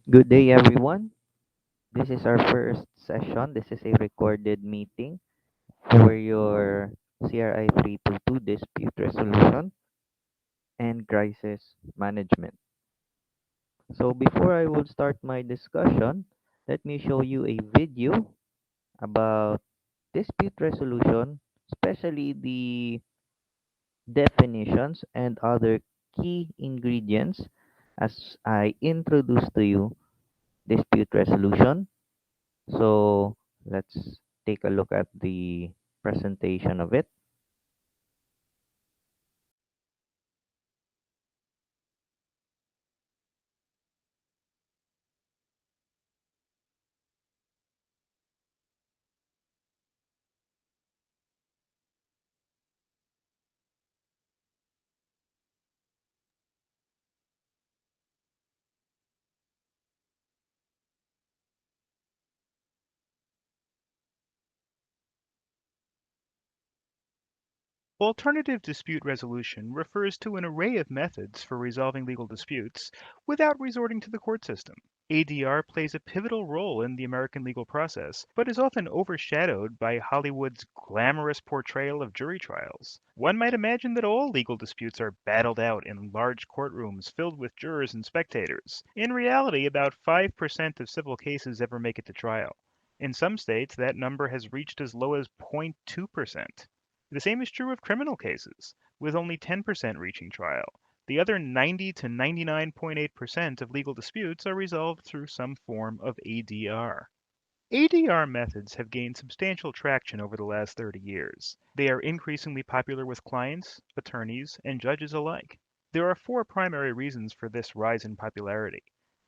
Good day, everyone. This is our first session. This is a recorded meeting for your CRI 322 dispute resolution and crisis management. So, before I will start my discussion, let me show you a video about dispute resolution, especially the definitions and other key ingredients as I introduce to you dispute resolution. So let's take a look at the presentation of it. Alternative dispute resolution refers to an array of methods for resolving legal disputes without resorting to the court system. ADR plays a pivotal role in the American legal process, but is often overshadowed by Hollywood's glamorous portrayal of jury trials. One might imagine that all legal disputes are battled out in large courtrooms filled with jurors and spectators. In reality, about 5% of civil cases ever make it to trial. In some states, that number has reached as low as 0.2%. The same is true of criminal cases, with only 10% reaching trial. The other 90 to 99.8% of legal disputes are resolved through some form of ADR. ADR methods have gained substantial traction over the last 30 years. They are increasingly popular with clients, attorneys, and judges alike. There are four primary reasons for this rise in popularity.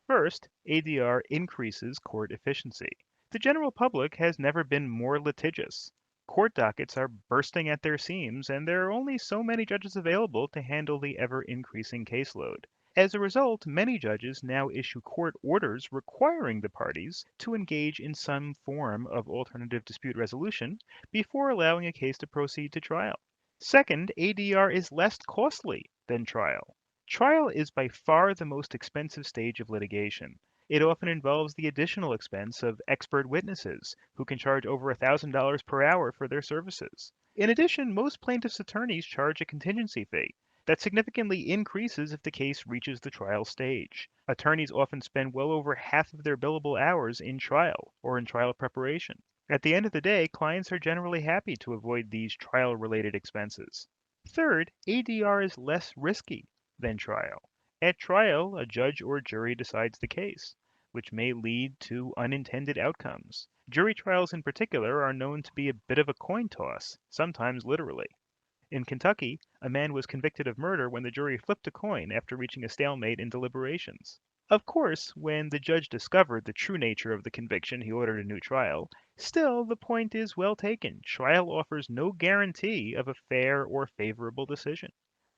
First, ADR increases court efficiency. The general public has never been more litigious. Court dockets are bursting at their seams, and there are only so many judges available to handle the ever increasing caseload. As a result, many judges now issue court orders requiring the parties to engage in some form of alternative dispute resolution before allowing a case to proceed to trial. Second, ADR is less costly than trial. Trial is by far the most expensive stage of litigation. It often involves the additional expense of expert witnesses who can charge over $1,000 per hour for their services. In addition, most plaintiffs' attorneys charge a contingency fee that significantly increases if the case reaches the trial stage. Attorneys often spend well over half of their billable hours in trial or in trial preparation. At the end of the day, clients are generally happy to avoid these trial related expenses. Third, ADR is less risky than trial. At trial, a judge or jury decides the case, which may lead to unintended outcomes. Jury trials, in particular, are known to be a bit of a coin toss, sometimes literally. In Kentucky, a man was convicted of murder when the jury flipped a coin after reaching a stalemate in deliberations. Of course, when the judge discovered the true nature of the conviction, he ordered a new trial. Still, the point is well taken. Trial offers no guarantee of a fair or favorable decision.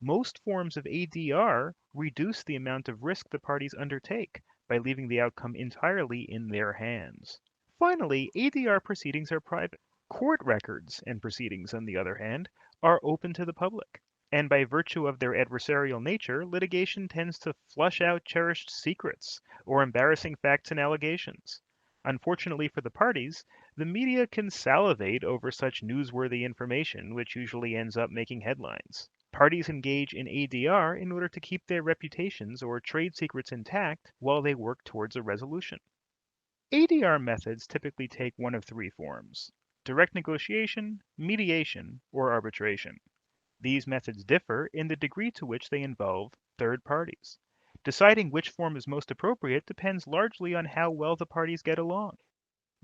Most forms of ADR reduce the amount of risk the parties undertake by leaving the outcome entirely in their hands. Finally, ADR proceedings are private. Court records and proceedings, on the other hand, are open to the public. And by virtue of their adversarial nature, litigation tends to flush out cherished secrets or embarrassing facts and allegations. Unfortunately for the parties, the media can salivate over such newsworthy information, which usually ends up making headlines. Parties engage in ADR in order to keep their reputations or trade secrets intact while they work towards a resolution. ADR methods typically take one of three forms: direct negotiation, mediation, or arbitration. These methods differ in the degree to which they involve third parties. Deciding which form is most appropriate depends largely on how well the parties get along.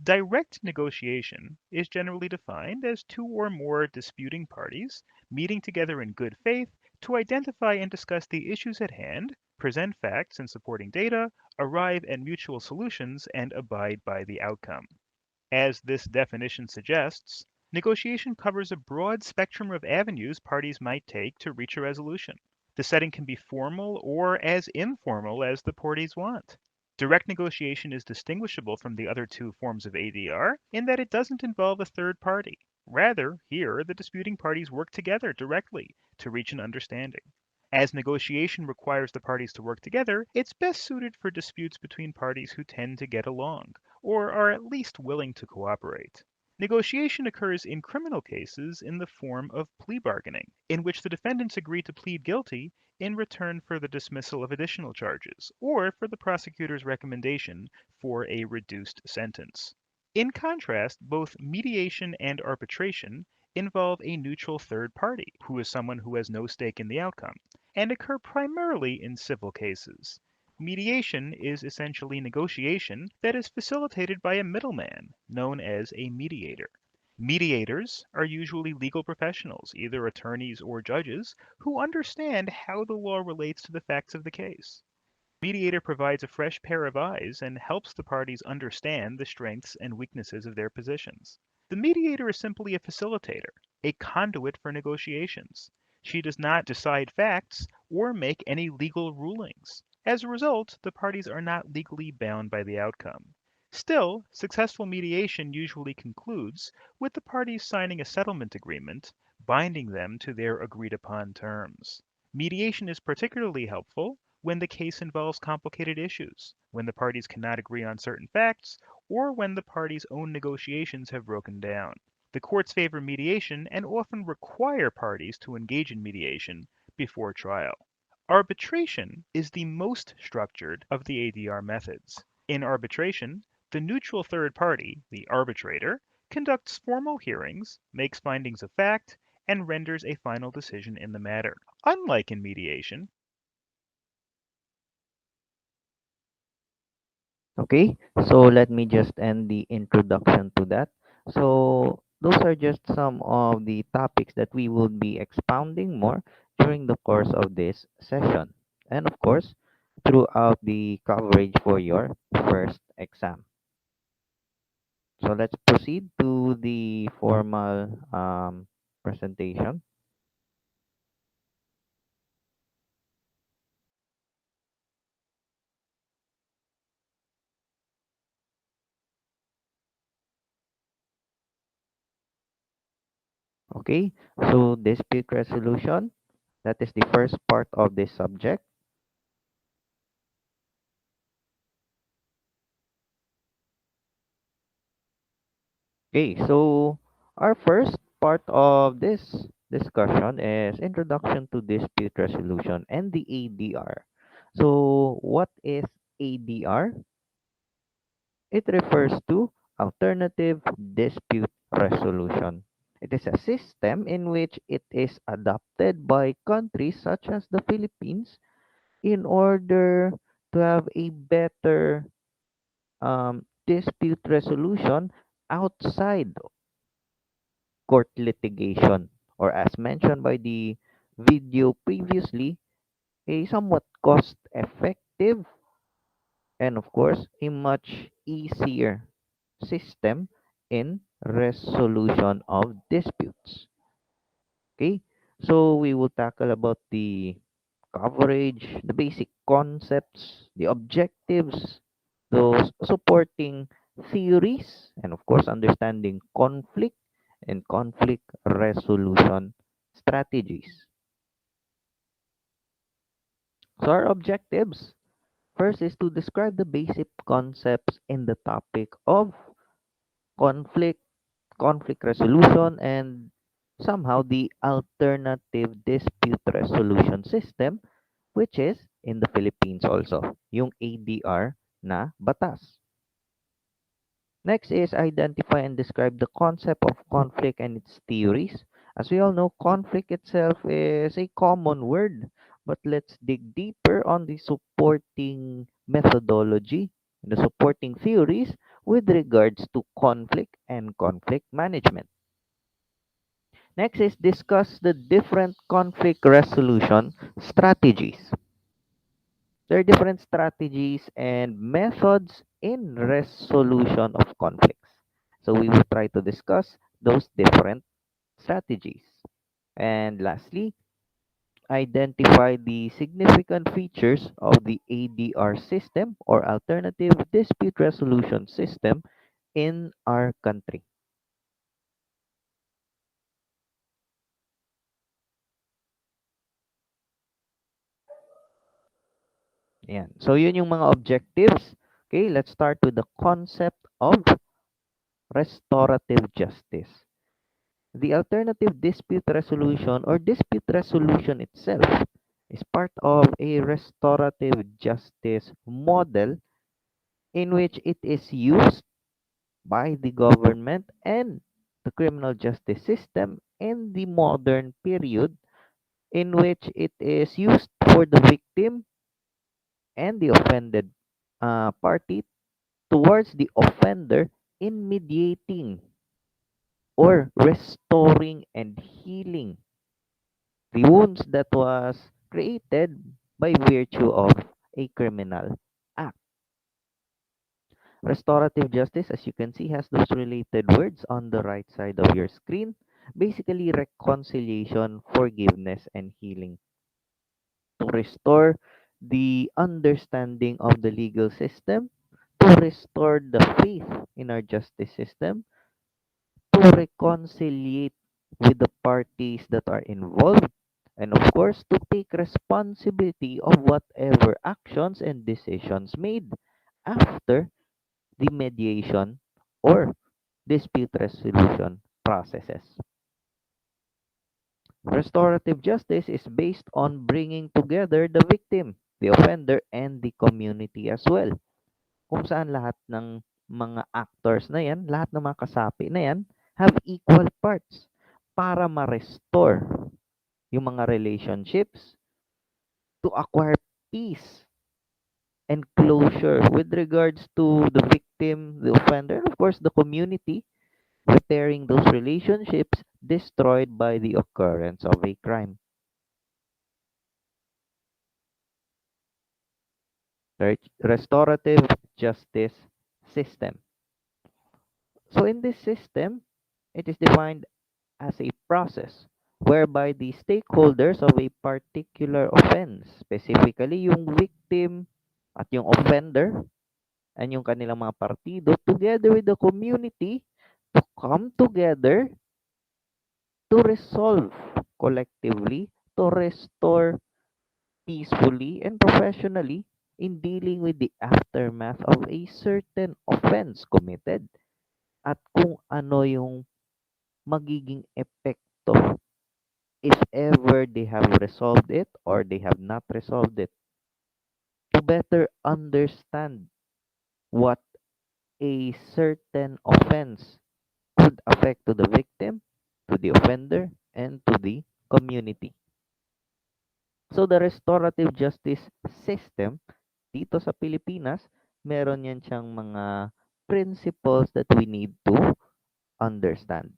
Direct negotiation is generally defined as two or more disputing parties meeting together in good faith to identify and discuss the issues at hand, present facts and supporting data, arrive at mutual solutions, and abide by the outcome. As this definition suggests, negotiation covers a broad spectrum of avenues parties might take to reach a resolution. The setting can be formal or as informal as the parties want. Direct negotiation is distinguishable from the other two forms of ADR in that it doesn't involve a third party. Rather, here, the disputing parties work together directly to reach an understanding. As negotiation requires the parties to work together, it's best suited for disputes between parties who tend to get along, or are at least willing to cooperate. Negotiation occurs in criminal cases in the form of plea bargaining, in which the defendants agree to plead guilty in return for the dismissal of additional charges, or for the prosecutor's recommendation for a reduced sentence. In contrast, both mediation and arbitration involve a neutral third party, who is someone who has no stake in the outcome, and occur primarily in civil cases. Mediation is essentially negotiation that is facilitated by a middleman, known as a mediator. Mediators are usually legal professionals, either attorneys or judges, who understand how the law relates to the facts of the case. Mediator provides a fresh pair of eyes and helps the parties understand the strengths and weaknesses of their positions. The mediator is simply a facilitator, a conduit for negotiations. She does not decide facts or make any legal rulings. As a result, the parties are not legally bound by the outcome. Still, successful mediation usually concludes with the parties signing a settlement agreement, binding them to their agreed upon terms. Mediation is particularly helpful when the case involves complicated issues, when the parties cannot agree on certain facts, or when the parties' own negotiations have broken down. The courts favor mediation and often require parties to engage in mediation before trial. Arbitration is the most structured of the ADR methods. In arbitration, the neutral third party, the arbitrator, conducts formal hearings, makes findings of fact, and renders a final decision in the matter. Unlike in mediation, Okay, so let me just end the introduction to that. So, those are just some of the topics that we will be expounding more during the course of this session. And of course, throughout the coverage for your first exam. So, let's proceed to the formal presentation. Okay, so dispute resolution, that is the first part of this subject. Okay, so our first part of this discussion is introduction to dispute resolution and the ADR. So, what is ADR? It refers to alternative dispute resolution. It is a system in which it is adopted by countries such as the Philippines in order to have a better dispute resolution outside court litigation, or as mentioned by the video previously, a somewhat cost effective and of course a much easier system in resolution of disputes. Okay, so we will tackle about the coverage, the basic concepts, the objectives, those supporting theories, and of course, understanding conflict and conflict resolution strategies. So, our objectives first is to describe the basic concepts in the topic of conflict, conflict resolution, and somehow the alternative dispute resolution system, which is in the Philippines also, yung ADR na batas. Next is identify and describe the concept of conflict and its theories. As we all know, conflict itself is a common word, but let's dig deeper on the supporting methodology, the supporting theories with regards to conflict and conflict management. Next is discuss the different conflict resolution strategies. There are different strategies and methods in resolution of conflicts. So we will try to discuss those different strategies. And lastly, identify the significant features of the ADR system or alternative dispute resolution system in our country. Ayan. So, yun yung mga objectives. Okay, let's start with the concept of restorative justice. The alternative dispute resolution or dispute resolution itself is part of a restorative justice model in which it is used by the government and the criminal justice system in the modern period, in which it is used for the victim and the offended party towards the offender in mediating or restoring and healing the wounds that was created by virtue of a criminal act. Restorative justice, as you can see, has those related words on the right side of your screen. Basically, reconciliation, forgiveness, and healing. To restore the understanding of the legal system, to restore the faith in our justice system, to reconciliate with the parties that are involved, and of course, to take responsibility of whatever actions and decisions made after the mediation or dispute resolution processes. Restorative justice is based on bringing together the victim, the offender, and the community as well. Kung saan lahat ng mga actors na yan, lahat ng mga kasapi na yan, have equal parts para ma-restore yung mga relationships, to acquire peace and closure with regards to the victim, the offender, and of course the community, repairing those relationships destroyed by the occurrence of a crime. Right? Restorative justice system. So in this system, it is defined as a process whereby the stakeholders of a particular offense, specifically yung victim at yung offender and yung kanilang mga partido, together with the community, to come together to resolve collectively, to restore peacefully and professionally in dealing with the aftermath of a certain offense committed at kung ano yung magiging epekto if ever they have resolved it or they have not resolved it, to better understand what a certain offense could affect to the victim, to the offender, and to the community. So the restorative justice system dito sa Pilipinas, meron yan siyang mga principles that we need to understand.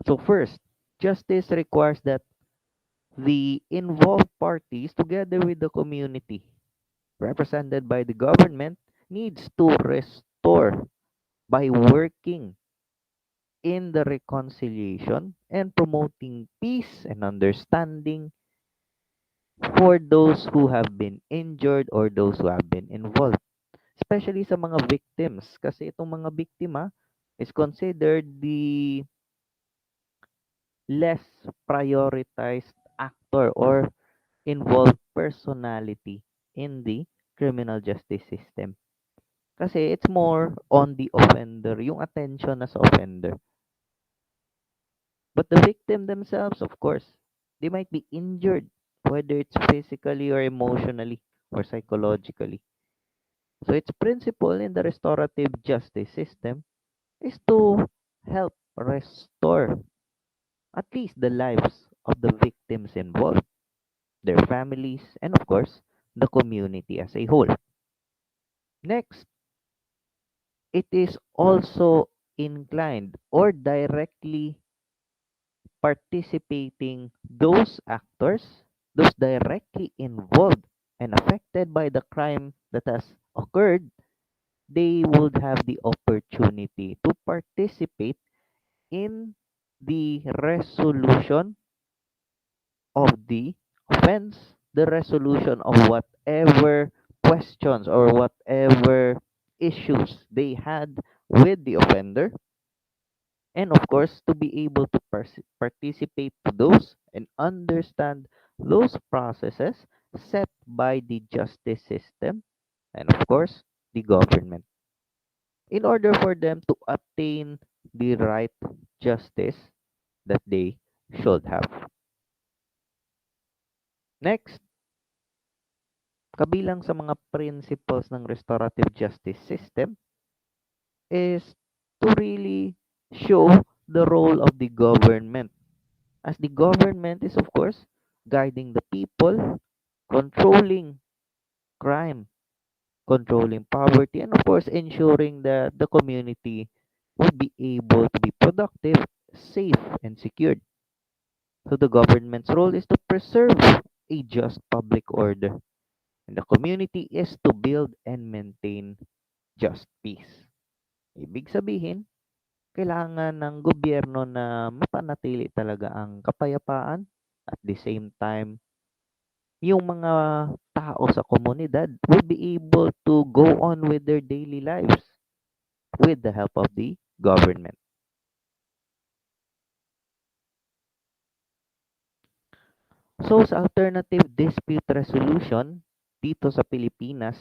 So first, justice requires that the involved parties, together with the community, represented by the government, needs to restore by working in the reconciliation and promoting peace and understanding for those who have been injured or those who have been involved. Especially sa mga victims. Kasi itong mga biktima is considered the less prioritized actor or involved personality in the criminal justice system. Kasi it's more on the offender, yung attention na sa offender. But the victim themselves, of course, they might be injured, whether it's physically or emotionally or psychologically. So its principle in the restorative justice system is to help restore at least the lives of the victims involved, their families, and of course, the community as a whole. Next, it is also inclined or directly participating those actors, those directly involved and affected by the crime that has occurred, they would have the opportunity to participate in the resolution of the offense, the resolution of whatever questions or whatever issues they had with the offender, and of course to be able to participate to those and understand those processes set by the justice system and, of course, the government in order for them to obtain the right justice that they should have. Next, kabilang sa mga principles ng restorative justice system is to really show the role of the government, as the government is, of course, guiding the people, controlling crime, controlling poverty, and, of course, ensuring that the community will be able to be productive, safe, and secured. So the government's role is to preserve a just public order, and the community is to build and maintain just peace. Ibig sabihin, kailangan ng gobyerno na mapanatili talaga ang kapayapaan, at the same time, yung mga tao sa komunidad will be able to go on with their daily lives with the help of the government. So sa alternative dispute resolution dito sa Pilipinas,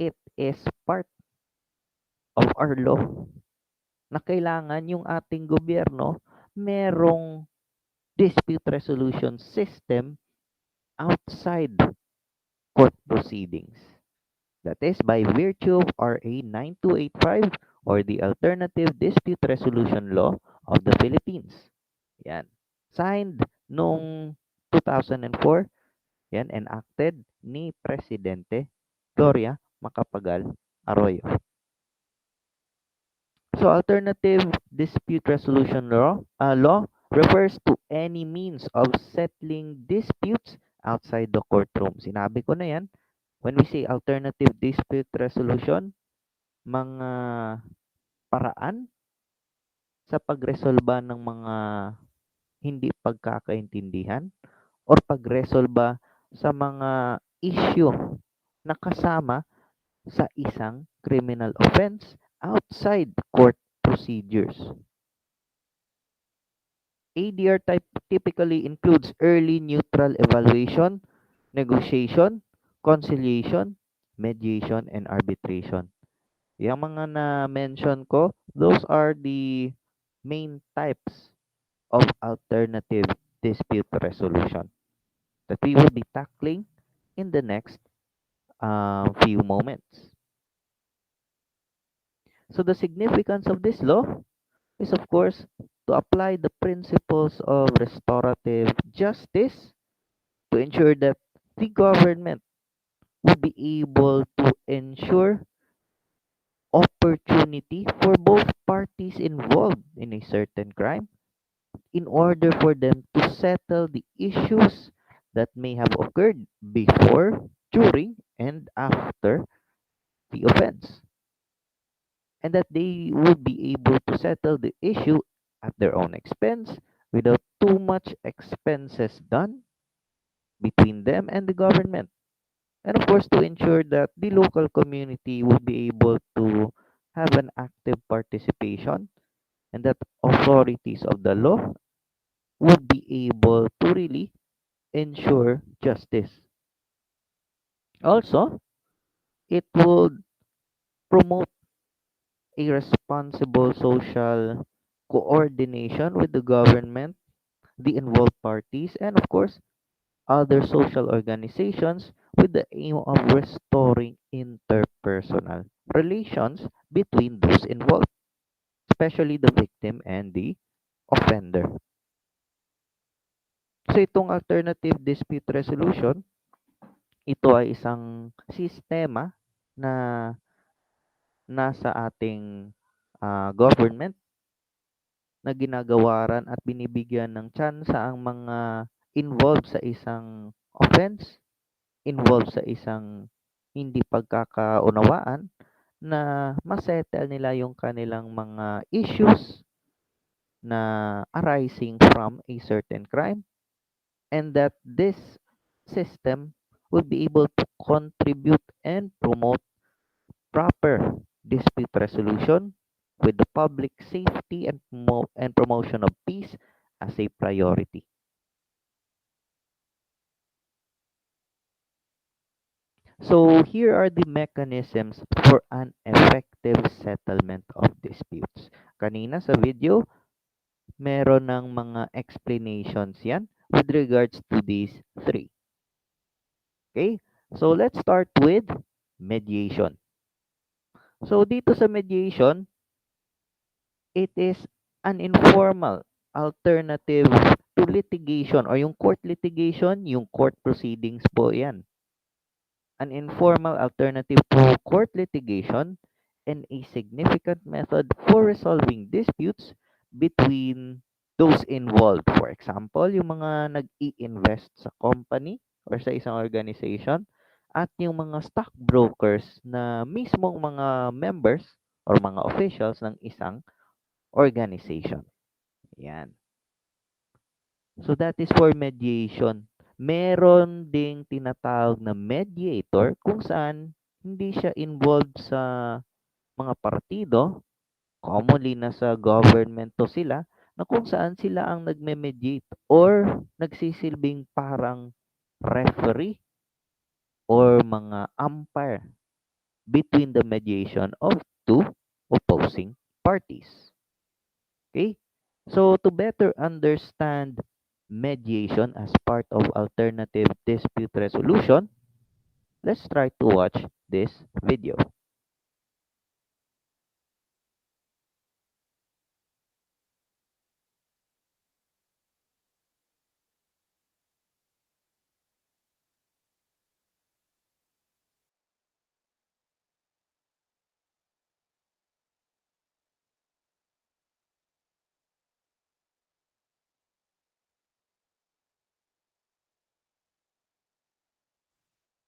it is part of our law na kailangan yung ating gobyerno merong dispute resolution system outside court proceedings. That is by virtue of RA 9285 or the Alternative Dispute Resolution Law of the Philippines. Yan. Signed noong 2004, yan, enacted ni Presidente Gloria Macapagal Arroyo. So alternative dispute resolution law refers to any means of settling disputes outside the courtroom. Sinabi ko na yan. When we say alternative dispute resolution, mga paraan sa pagresolba ng mga hindi pagkakaintindihan or pagresolba sa mga issue na kasama sa isang criminal offense outside court procedures. ADR type typically includes early neutral evaluation, negotiation, conciliation, mediation, and arbitration. Yung mga na-mention ko, those are the main types of alternative dispute resolution that we will be tackling in the next few moments. So the significance of this law is, of course, to apply the principles of restorative justice to ensure that the government will be able to ensure opportunity for both parties involved in a certain crime in order for them to settle the issues that may have occurred before, during, and after the offense, and that they would be able to settle the issue at their own expense without too much expenses done between them and the government. And of course, to ensure that the local community will be able to have an active participation and that authorities of the law would be able to really ensure justice. Also, it would promote a responsible social coordination with the government, the involved parties, and of course, other social organizations with the aim of restoring interpersonal relations between those involved, especially the victim and the offender. So itong alternative dispute resolution, ito ay isang sistema na nasa ating government na ginagawaran at binibigyan ng tsansa ang mga involved sa isang offense, involved sa isang hindi pagkakaunawaan na masettle nila yung kanilang mga issues na arising from a certain crime, and that this system will be able to contribute and promote proper dispute resolution with the public safety and, and promotion of peace as a priority. So here are the mechanisms for an effective settlement of disputes. Kanina sa video, meron ng mga explanations yan with regards to these three. Okay? So let's start with mediation. So dito sa mediation, it is an informal alternative to litigation or yung court litigation, yung court proceedings po yan. An informal alternative to court litigation and a significant method for resolving disputes between those involved. For example, yung mga nag-i-invest sa company or sa isang organization at yung mga stockbrokers na mismong mga members or mga officials ng isang organization. Yan. So that is for mediation. Meron ding tinatawag na mediator kung saan hindi siya involved sa mga partido, commonly nasa government to sila, na kung saan sila ang nagme-mediate or nagsisilbing parang referee or mga umpire between the mediation of two opposing parties. Okay? So to better understand mediation as part of alternative dispute resolution, let's try to watch this video.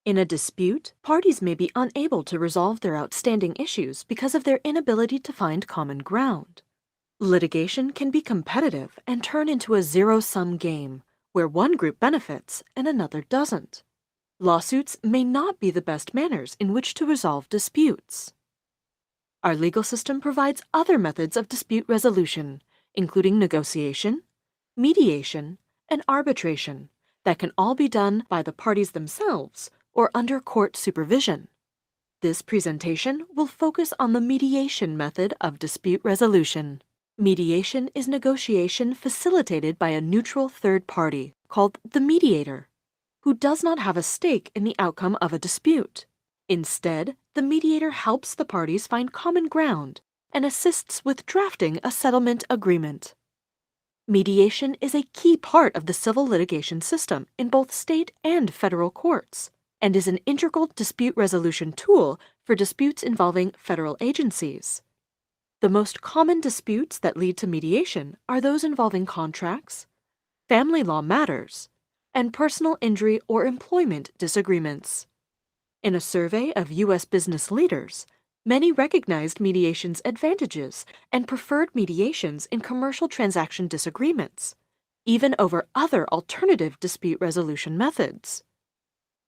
In a dispute, parties may be unable to resolve their outstanding issues because of their inability to find common ground. Litigation can be competitive and turn into a zero-sum game, where one group benefits and another doesn't. Lawsuits may not be the best manners in which to resolve disputes. Our legal system provides other methods of dispute resolution, including negotiation, mediation, and arbitration, that can all be done by the parties themselves or under court supervision. This presentation will focus on the mediation method of dispute resolution. Mediation is negotiation facilitated by a neutral third party, called the mediator, who does not have a stake in the outcome of a dispute. Instead, the mediator helps the parties find common ground and assists with drafting a settlement agreement. Mediation is a key part of the civil litigation system in both state and federal courts, and is an integral dispute resolution tool for disputes involving federal agencies. The most common disputes that lead to mediation are those involving contracts, family law matters, and personal injury or employment disagreements. In a survey of U.S. business leaders, many recognized mediation's advantages and preferred mediations in commercial transaction disagreements, even over other alternative dispute resolution methods.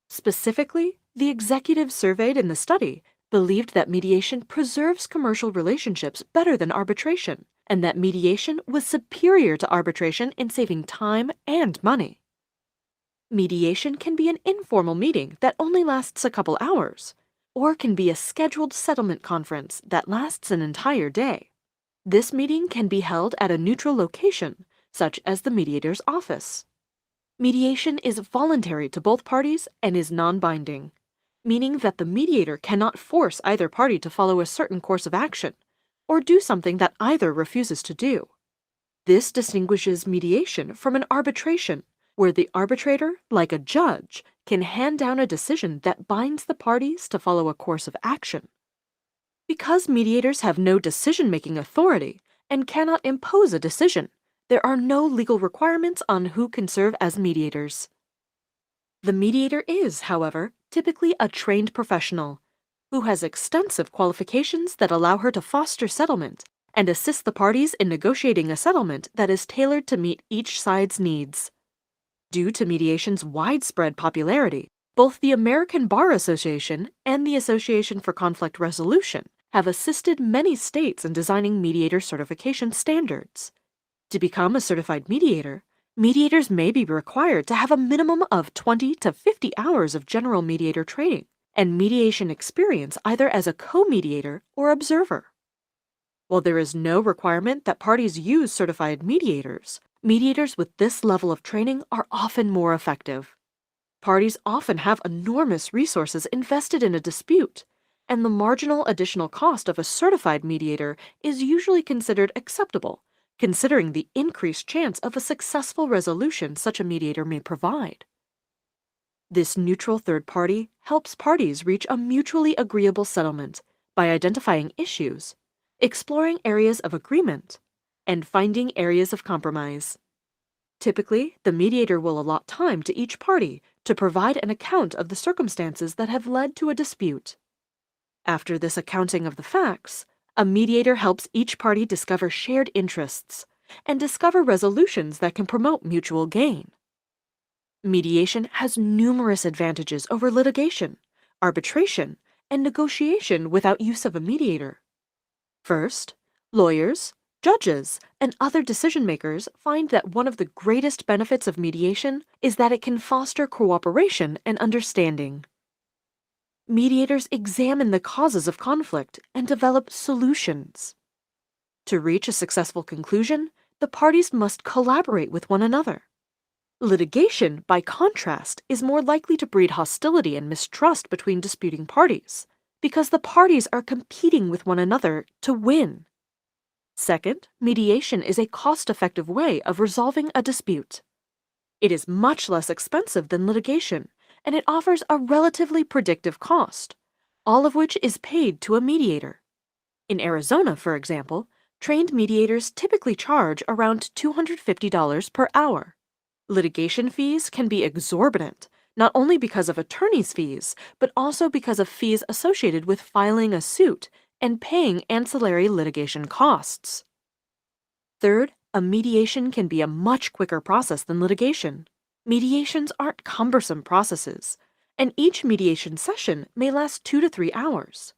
Specifically, the executives surveyed in the study believed that mediation preserves commercial relationships better than arbitration, and that mediation was superior to arbitration in saving time and money. Mediation can be an informal meeting that only lasts a couple hours, or can be a scheduled settlement conference that lasts an entire day. This meeting can be held at a neutral location, such as the mediator's office. Mediation is voluntary to both parties and is non-binding, meaning that the mediator cannot force either party to follow a certain course of action, or do something that either refuses to do. This distinguishes mediation from an arbitration, where the arbitrator, like a judge, can hand down a decision that binds the parties to follow a course of action. Because mediators have no decision-making authority and cannot impose a decision, there are no legal requirements on who can serve as mediators. The mediator is, however, typically a trained professional who has extensive qualifications that allow her to foster settlement and assist the parties in negotiating a settlement that is tailored to meet each side's needs. Due to mediation's widespread popularity, both the American Bar Association and the Association for Conflict Resolution have assisted many states in designing mediator certification standards. To become a certified mediator, mediators may be required to have a minimum of 20 to 50 hours of general mediator training and mediation experience either as a co-mediator or observer. While there is no requirement that parties use certified mediators, mediators with this level of training are often more effective. Parties often have enormous resources invested in a dispute, and the marginal additional cost of a certified mediator is usually considered acceptable, considering the increased chance of a successful resolution such a mediator may provide. This neutral third party helps parties reach a mutually agreeable settlement by identifying issues, exploring areas of agreement, and finding areas of compromise. Typically, the mediator will allot time to each party to provide an account of the circumstances that have led to a dispute. After this accounting of the facts, a mediator helps each party discover shared interests and discover resolutions that can promote mutual gain. Mediation has numerous advantages over litigation, arbitration, and negotiation without use of a mediator. First, lawyers, judges, and other decision makers find that one of the greatest benefits of mediation is that it can foster cooperation and understanding. Mediators examine the causes of conflict and develop solutions. To reach a successful conclusion, the parties must collaborate with one another. Litigation, by contrast, is more likely to breed hostility and mistrust between disputing parties, because the parties are competing with one another to win. Second, mediation is a cost-effective way of resolving a dispute. It is much less expensive than litigation, and it offers a relatively predictive cost, all of which is paid to a mediator. In Arizona, for example, trained mediators typically charge around $250 per hour. Litigation fees can be exorbitant, not only because of attorney's fees, but also because of fees associated with filing a suit and paying ancillary litigation costs. Third, a mediation can be a much quicker process than litigation. Mediations aren't cumbersome processes, and each mediation session may last 2 to 3 hours.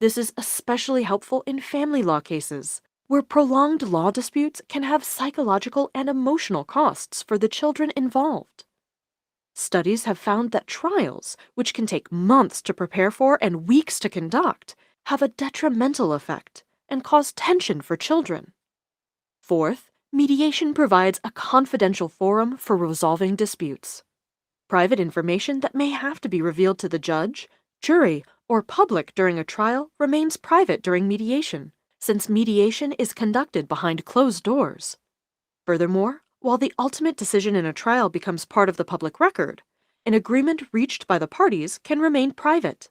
This is especially helpful in family law cases, where prolonged law disputes can have psychological and emotional costs for the children involved. Studies have found that trials, which can take months to prepare for and weeks to conduct, have a detrimental effect and cause tension for children. Fourth, mediation provides a confidential forum for resolving disputes. Private information that may have to be revealed to the judge, jury, or public during a trial remains private during mediation, since mediation is conducted behind closed doors. Furthermore, while the ultimate decision in a trial becomes part of the public record, an agreement reached by the parties can remain private.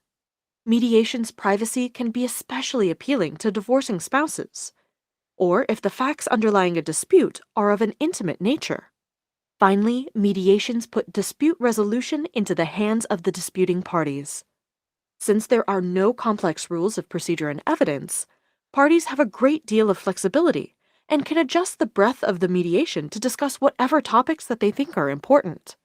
Mediation's privacy can be especially appealing to divorcing spouses, or if the facts underlying a dispute are of an intimate nature. Finally, mediations put dispute resolution into the hands of the disputing parties. Since there are no complex rules of procedure and evidence, parties have a great deal of flexibility and can adjust the breadth of the mediation to discuss whatever topics that they think are important.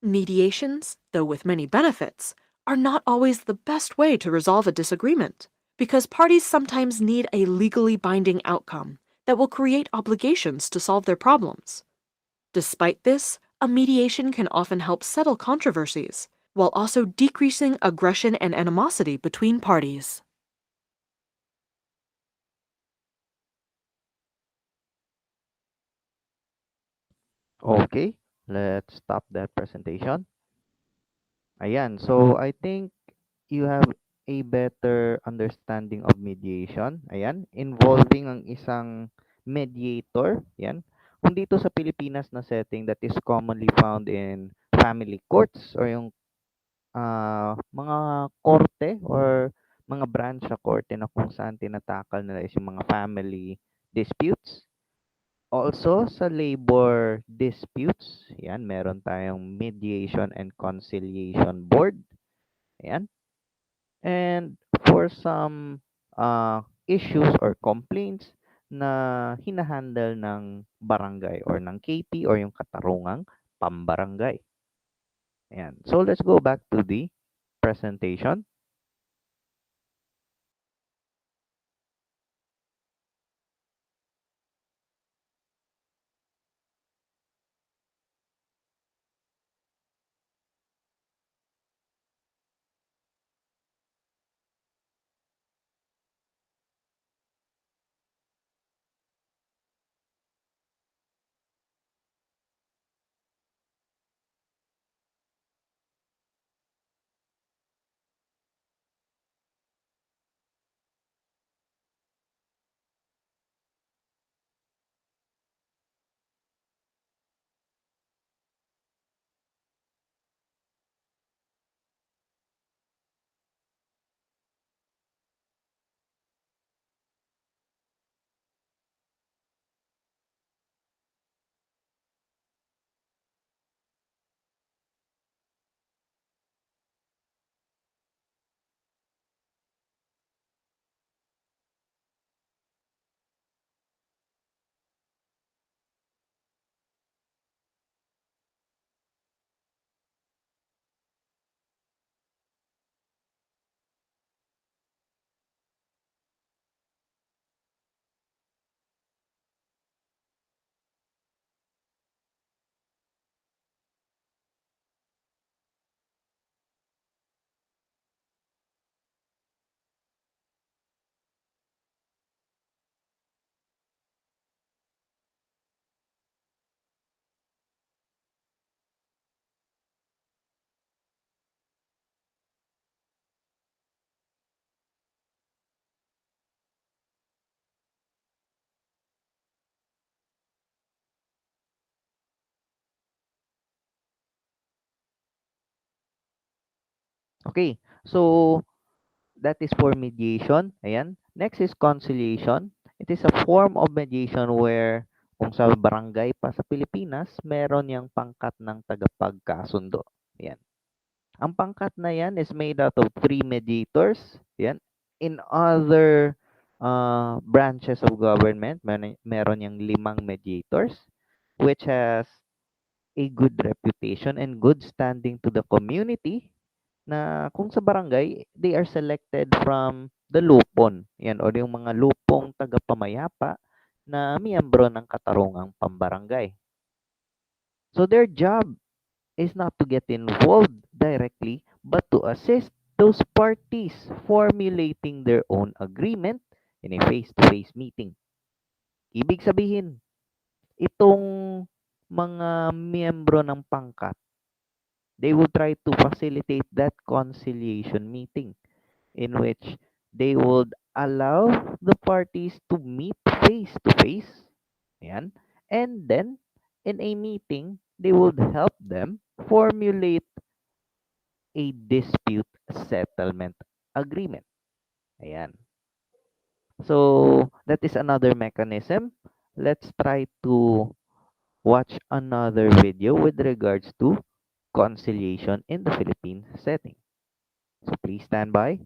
Mediations, though with many benefits, are not always the best way to resolve a disagreement, because parties sometimes need a legally binding outcome that will create obligations to solve their problems. Despite this, a mediation can often help settle controversies, while also decreasing aggression and animosity between parties. Okay, let's stop that presentation. Ayan, so I think you have a better understanding of mediation. Ayan, involving ang isang mediator. Yan. Kung dito sa Pilipinas na setting that is commonly found in family courts or yung mga korte or mga branch sa korte na kung saan tinatakal nila is yung mga family disputes. Also, sa labor disputes, yan, meron tayong mediation and conciliation board. Ayan. And for some issues or complaints na hinahandle ng barangay or ng KP or yung katarungang pambarangay. Ayan. So let's go back to the presentation. Okay, so that is for mediation. Ayan. Next is conciliation. It is a form of mediation where kung sa barangay pa sa Pilipinas, meron yung pangkat ng tagapagkasundo. Ayan. Ang pangkat na yan is made out of three mediators. Ayan. In other branches of government, meron yung limang mediators which has a good reputation and good standing to the community na kung sa barangay, they are selected from the lupon. Yan, o yung mga lupong tagapamayapa na miyembro ng katarungang pambarangay. So their job is not to get involved directly, but to assist those parties formulating their own agreement in a face-to-face meeting. Ibig sabihin, itong mga miyembro ng pangkat, they will try to facilitate that conciliation meeting in which they would allow the parties to meet face to face. Ayan. And then, in a meeting, they would help them formulate a dispute settlement agreement. Ayan. So, that is another mechanism. Let's try to watch another video with regards to conciliation in the Philippine setting. So, please stand by.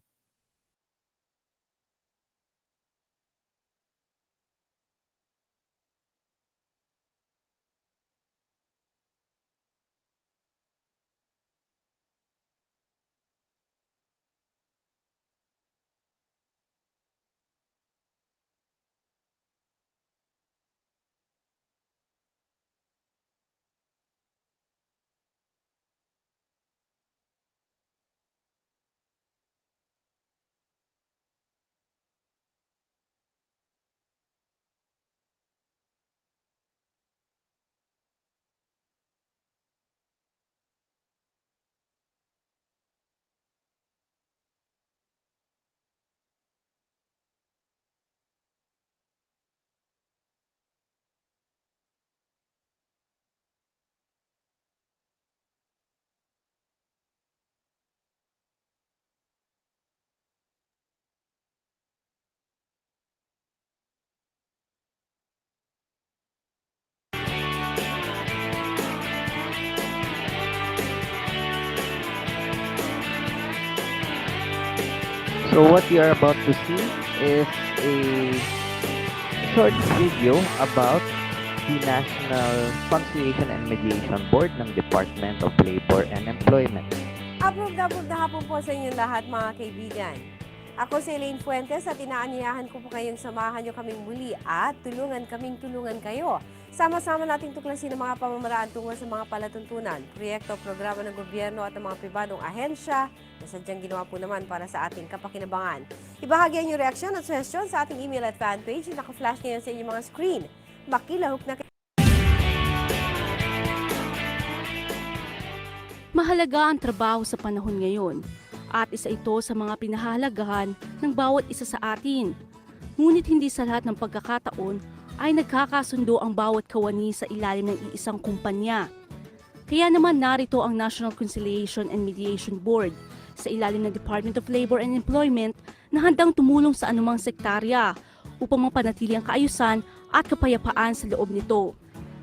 So what you are about to see is a short video about the National Conciliation and Mediation Board ng Department of Labor and Employment. Approve na hapon po sa inyong lahat mga kaibigan. Ako si Elaine Fuentes at inaanyayahan ko po kayong samahan nyo kaming muli at tulungan kayo. Sama-sama nating tuklasin ang mga pamamaraan tungo sa mga palatuntunan, proyekto, programa ng gobyerno at ng mga pribadong ahensya na sadyang ginawa po naman para sa ating kapakinabangan. Ibahagi ang inyong reaksyon at suhestyon sa ating email at fanpage na naka-flash ngayon sa inyong mga screen. Makilahok na Mahalaga ang trabaho sa panahon ngayon at isa ito sa mga pinahahalagahan ng bawat isa sa atin. Ngunit hindi sa lahat ng pagkakataon ay nagkakasundo ang bawat kawani sa ilalim ng iisang kumpanya. Kaya naman narito ang National Conciliation and Mediation Board sa ilalim ng Department of Labor and Employment na handang tumulong sa anumang sektarya upang mapanatili ang kaayusan at kapayapaan sa loob nito.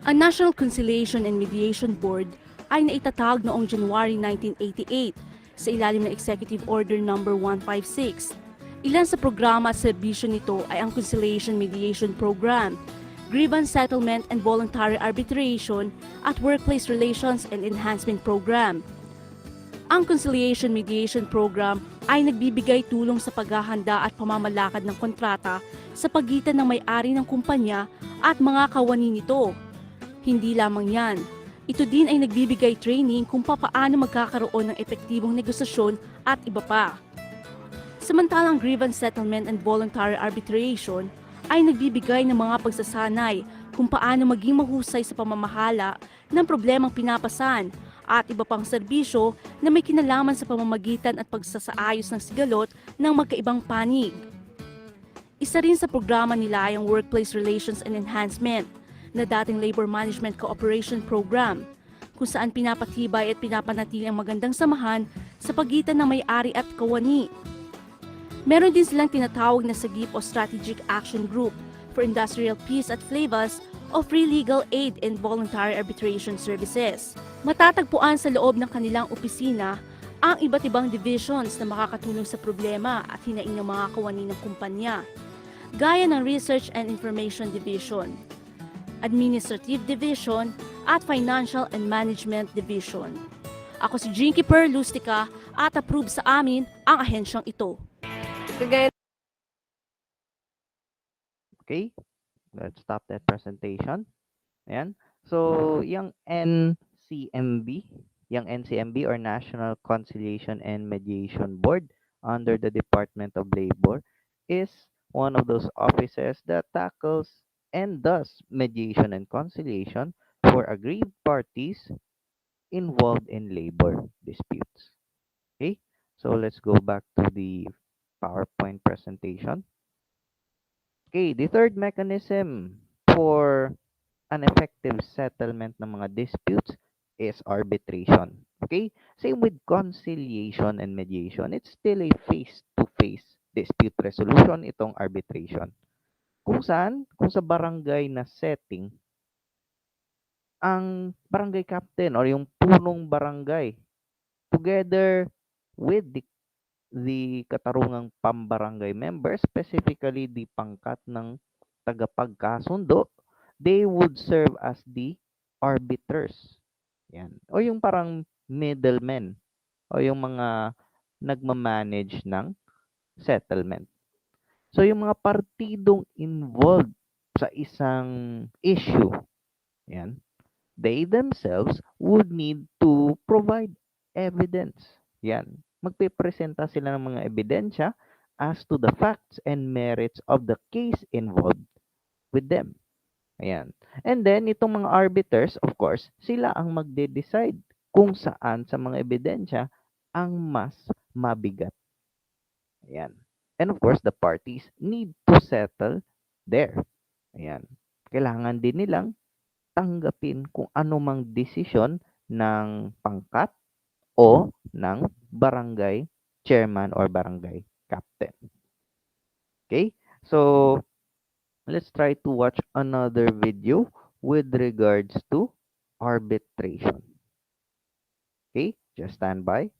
Ang National Conciliation and Mediation Board ay naitatag noong January 1988 sa ilalim ng Executive Order No. 156. Ilan sa programa at serbisyo nito ay ang Conciliation Mediation Program, Grievance Settlement and Voluntary Arbitration at Workplace Relations and Enhancement Program. Ang Conciliation Mediation Program ay nagbibigay tulong sa paghahanda at pamamalakad ng kontrata sa pagitan ng may-ari ng kumpanya at mga kawani nito. Hindi lamang yan, ito din ay nagbibigay training kung papaano magkakaroon ng epektibong negosasyon at iba pa. Samantalang Grievance Settlement and Voluntary Arbitration ay nagbibigay ng mga pagsasanay kung paano maging mahusay sa pamamahala ng problemang pinapasan at iba pang serbisyo na may kinalaman sa pamamagitan at pagsasaayos ng sigalot ng magkaibang panig. Isa rin sa programa nila ay ang Workplace Relations and Enhancement na dating Labor Management Cooperation Program, kung saan pinapatibay at pinapanatili ang magandang samahan sa pagitan ng may-ari at kawani. Meron din silang tinatawag na sagip o Strategic Action Group for Industrial Peace at FLAVAS o Free Legal Aid and Voluntary Arbitration Services. Matatagpuan sa loob ng kanilang opisina ang iba't ibang divisions na makakatulong sa problema at hinaing ng mga kawani ng kumpanya, gaya ng Research and Information Division, Administrative Division at Financial and Management Division. Ako si Jinky Per Lustica at approve sa amin ang ahensyang ito. Kagaya Okay, let's stop that presentation. Ayan. So, yung NCMB or National Conciliation and Mediation Board under the Department of Labor is one of those offices that tackles and does mediation and conciliation for aggrieved parties involved in labor disputes. Okay, so let's go back to the PowerPoint presentation. Okay, the third mechanism for an effective settlement ng mga disputes is arbitration. Okay? Same with conciliation and mediation. It's still a face-to-face dispute resolution itong arbitration. Kung saan, kung sa barangay na setting, ang barangay captain or yung punong barangay together with the katarungang pambarangay members, specifically the pangkat ng tagapagkasundo, they would serve as the arbiters. Yan. O yung parang middlemen o yung mga nagmamanage ng settlement. So yung mga partidong involved sa isang issue, yan, they themselves would need to provide evidence. Yan. Magpipresenta sila ng mga ebidensya as to the facts and merits of the case involved with them. Ayan. And then, itong mga arbiters, of course, sila ang magde-decide kung saan sa mga ebidensya ang mas mabigat. Ayan. And of course, the parties need to settle there. Ayan. Kailangan din nilang tanggapin kung anumang desisyon ng pangkat o ng barangay chairman or barangay captain. Okay? So, let's try to watch another video with regards to arbitration. Okay? Just stand by.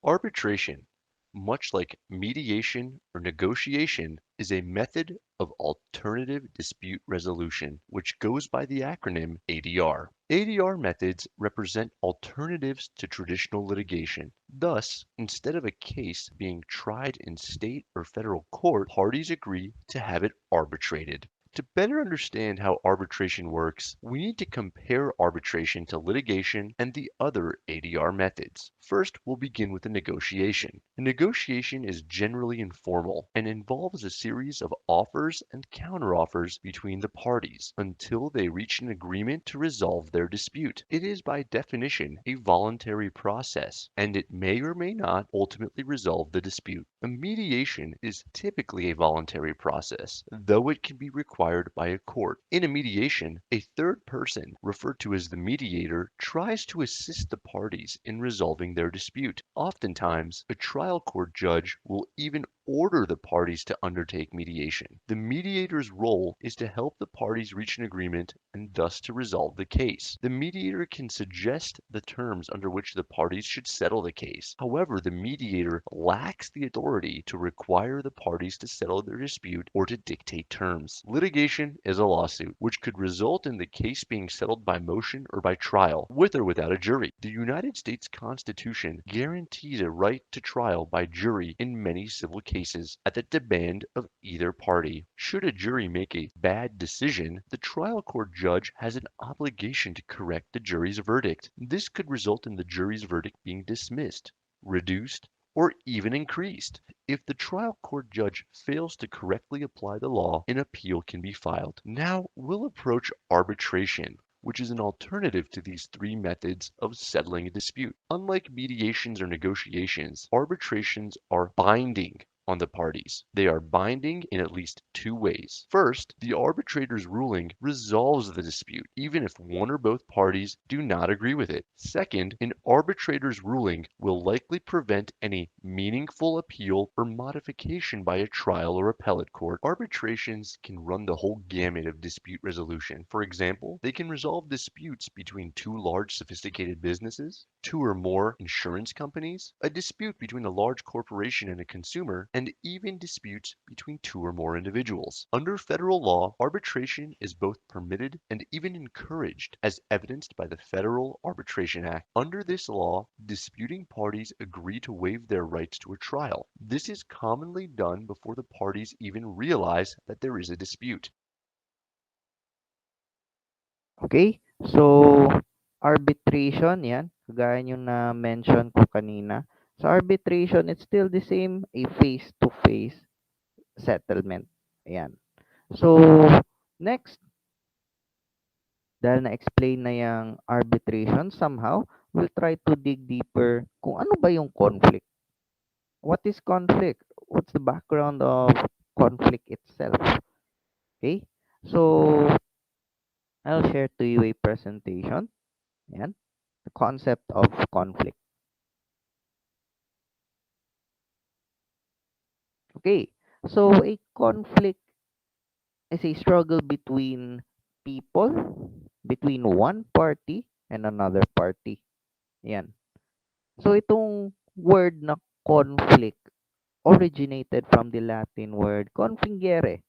Arbitration, much like mediation or negotiation, is a method of alternative dispute resolution, which goes by the acronym ADR. ADR methods represent alternatives to traditional litigation. Thus, instead of a case being tried in state or federal court, parties agree to have it arbitrated. To better understand how arbitration works, we need to compare arbitration to litigation and the other ADR methods. First, we'll begin with a negotiation. A negotiation is generally informal and involves a series of offers and counteroffers between the parties until they reach an agreement to resolve their dispute. It is by definition a voluntary process, and it may or may not ultimately resolve the dispute. A mediation is typically a voluntary process, though it can be required by a court. In a mediation, a third person, referred to as the mediator, tries to assist the parties in resolving their dispute. Oftentimes, a trial court judge will even order the parties to undertake mediation. The mediator's role is to help the parties reach an agreement and thus to resolve the case. The mediator can suggest the terms under which the parties should settle the case. However, the mediator lacks the authority to require the parties to settle their dispute or to dictate terms. Litigation is a lawsuit, which could result in the case being settled by motion or by trial, with or without a jury. The United States Constitution guarantees a right to trial by jury in many civil cases at the demand of either party. Should a jury make a bad decision, the trial court judge has an obligation to correct the jury's verdict. This could result in the jury's verdict being dismissed, reduced, or even increased. If the trial court judge fails to correctly apply the law, an appeal can be filed. Now we'll approach arbitration, which is an alternative to these three methods of settling a dispute. Unlike mediations or negotiations, arbitrations are binding on the parties. They are binding in at least two ways. First, the arbitrator's ruling resolves the dispute, even if one or both parties do not agree with it. Second, an arbitrator's ruling will likely prevent any meaningful appeal or modification by a trial or appellate court. Arbitrations can run the whole gamut of dispute resolution. For example, they can resolve disputes between two large sophisticated businesses, two or more insurance companies, a dispute between a large corporation and a consumer, and even disputes between two or more individuals. Under federal law, arbitration is both permitted and even encouraged, as evidenced by the Federal Arbitration Act. Under this law, disputing parties agree to waive their rights to a trial. This is commonly done before the parties even realize that there is a dispute. Okay? So, arbitration, yan. Kagaya yung na-mention ko kanina. Sa arbitration, it's still the same, a face-to-face settlement. Ayan. So, next, dahil na-explain na yung arbitration, somehow, we'll try to dig deeper kung ano ba yung conflict. What is conflict? What's the background of conflict itself? Okay? So, I'll share to you a presentation. Ayan. The concept of conflict. Okay. So, a conflict is a struggle between people, between one party and another party. Ayan. So, itong word na conflict originated from the Latin word confingere,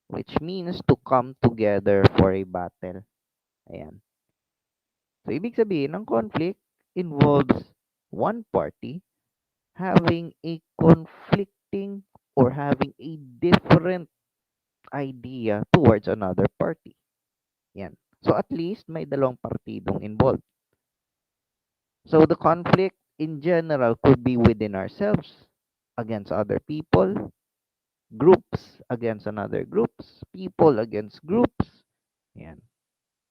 which means to come together for a battle. Ayan. So, ibig sabihin, ng conflict involves one party having a conflicting or having a different idea towards another party. Yan. So, at least may dalawang partidong involved. So, the conflict in general could be within ourselves, against other people, groups against another groups, people against groups. Yan.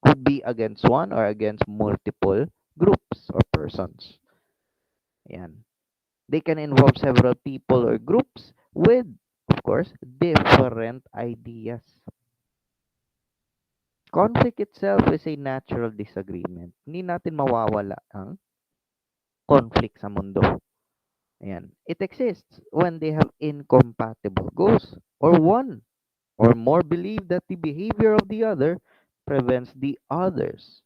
Could be against one or against multiple groups or persons. Yan. They can involve several people or groups with, of course, different ideas. Conflict itself is a natural disagreement. Hindi natin mawawala ang conflict sa mundo. Ayan. It exists when they have incompatible goals or one or more believe that the behavior of the other prevents the others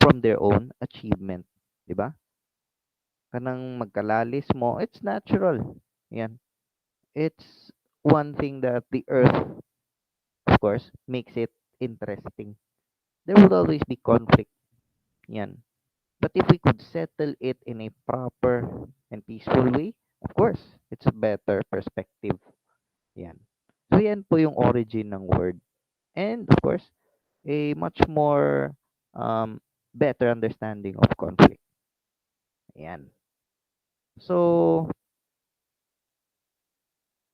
from their own achievement. Diba? Kanang magkalalis mo, it's natural. Yan. It's one thing that the earth, of course, makes it interesting. There will always be conflict. Yan. But if we could settle it in a proper and peaceful way, of course, it's a better perspective. Yan. So yan po yung origin ng word. And of course, a much more better understanding of conflict. Yan. So,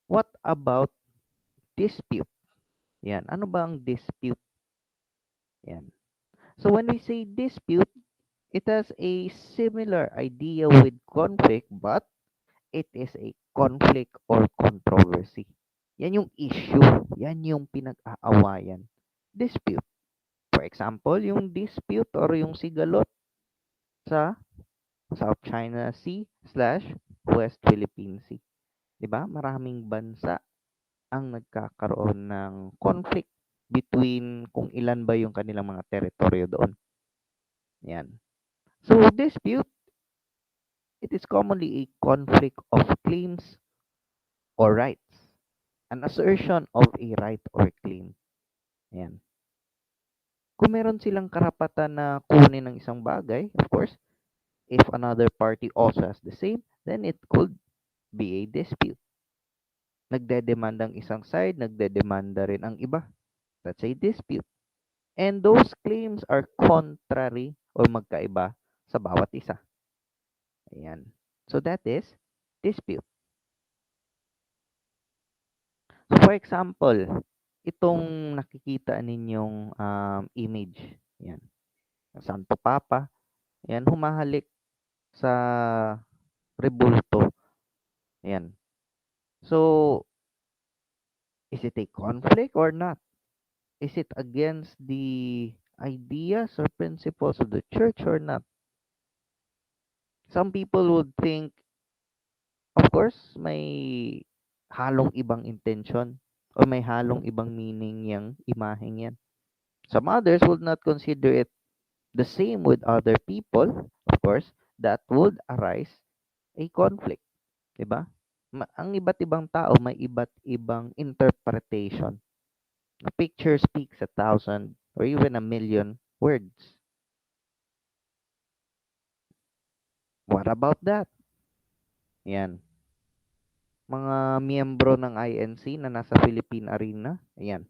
what about dispute? Yan. Ano ba ang dispute? Yan. So, when we say dispute, it has a similar idea with conflict, but it is a conflict or controversy. Yan yung issue. Yan yung pinag-aawayan. Dispute. For example, yung dispute or yung sigalot sa South China Sea slash West Philippine Sea. 'Di ba? Maraming bansa ang nagkakaroon ng conflict between kung ilan ba yung kanilang mga teritoryo doon. Yan. So, dispute, it is commonly a conflict of claims or rights. An assertion of a right or claim. Yan. Kung meron silang karapatan na kunin ng isang bagay, of course, if another party also has the same, then it could be a dispute. Nagdedemanda ang isang side, nagdedemanda rin ang iba. That's a dispute. And those claims are contrary or magkaiba sa bawat isa. Ayan. So that is dispute. So for example, itong nakikita ninyong image. Yan. Ang Santo Papa, yan, humahalik sa rebulto. Yan. So, is it a conflict or not? Is it against the ideas or principles of the church or not? Some people would think, of course, may halong ibang intention o may halong ibang meaning yung imaheng yan. Some others would not consider it the same with other people. Of course, that would arise a conflict, 'di ba? Ang iba't ibang tao may iba't ibang interpretation. A picture speaks a thousand or even a million words. What about that? Yan. Mga miyembro ng INC na nasa Philippine Arena. Ayan.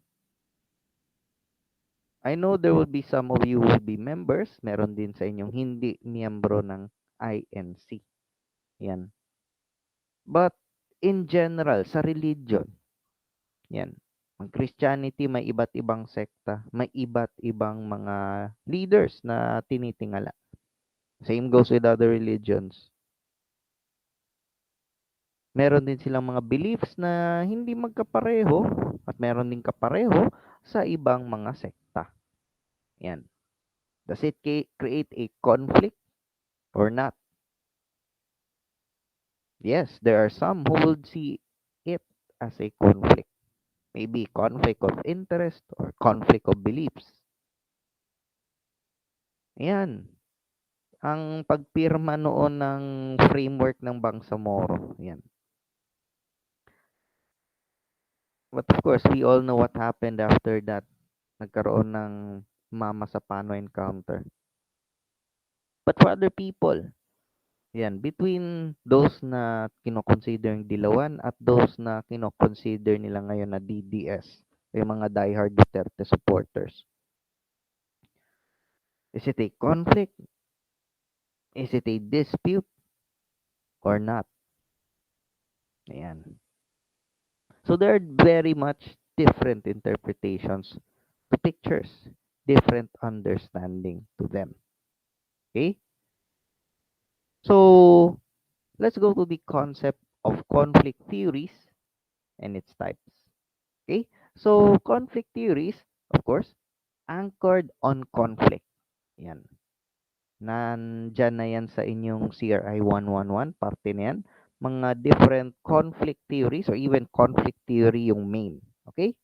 I know there will be some of you who will be members. Meron din sa inyong hindi miyembro ng INC. Yan. But in general, sa religion, yan. Ang Christianity may iba't ibang sekta, may iba't ibang mga leaders na tinitingala. Same goes with other religions. Meron din silang mga beliefs na hindi magkapareho at meron din kapareho sa ibang mga sekta. Yan. Does it create a conflict or not? Yes, there are some who would see it as a conflict. Maybe conflict of interest or conflict of beliefs. Yan. Ang pagpirma noon ng framework ng Bangsamoro. Yan. But of course, we all know what happened after that. Nagkaroon ng Mama Sapano encounter. But for other people, yan, between those na kinoconsider yung Dilawan at those na kinoconsider nila ngayon na DDS, yung mga diehard Duterte supporters. Is it a conflict? Is it a dispute? Or not? Ayan. So there are very much different interpretations to pictures, different understanding to them. Okay? So let's go to the concept of conflict theories and its types. Okay? So conflict theories, of course, anchored on conflict. Yan. Nandyan na yan sa inyong CRI 111, parte na yan. Mga different conflict theories or even conflict theory yung main. Okay?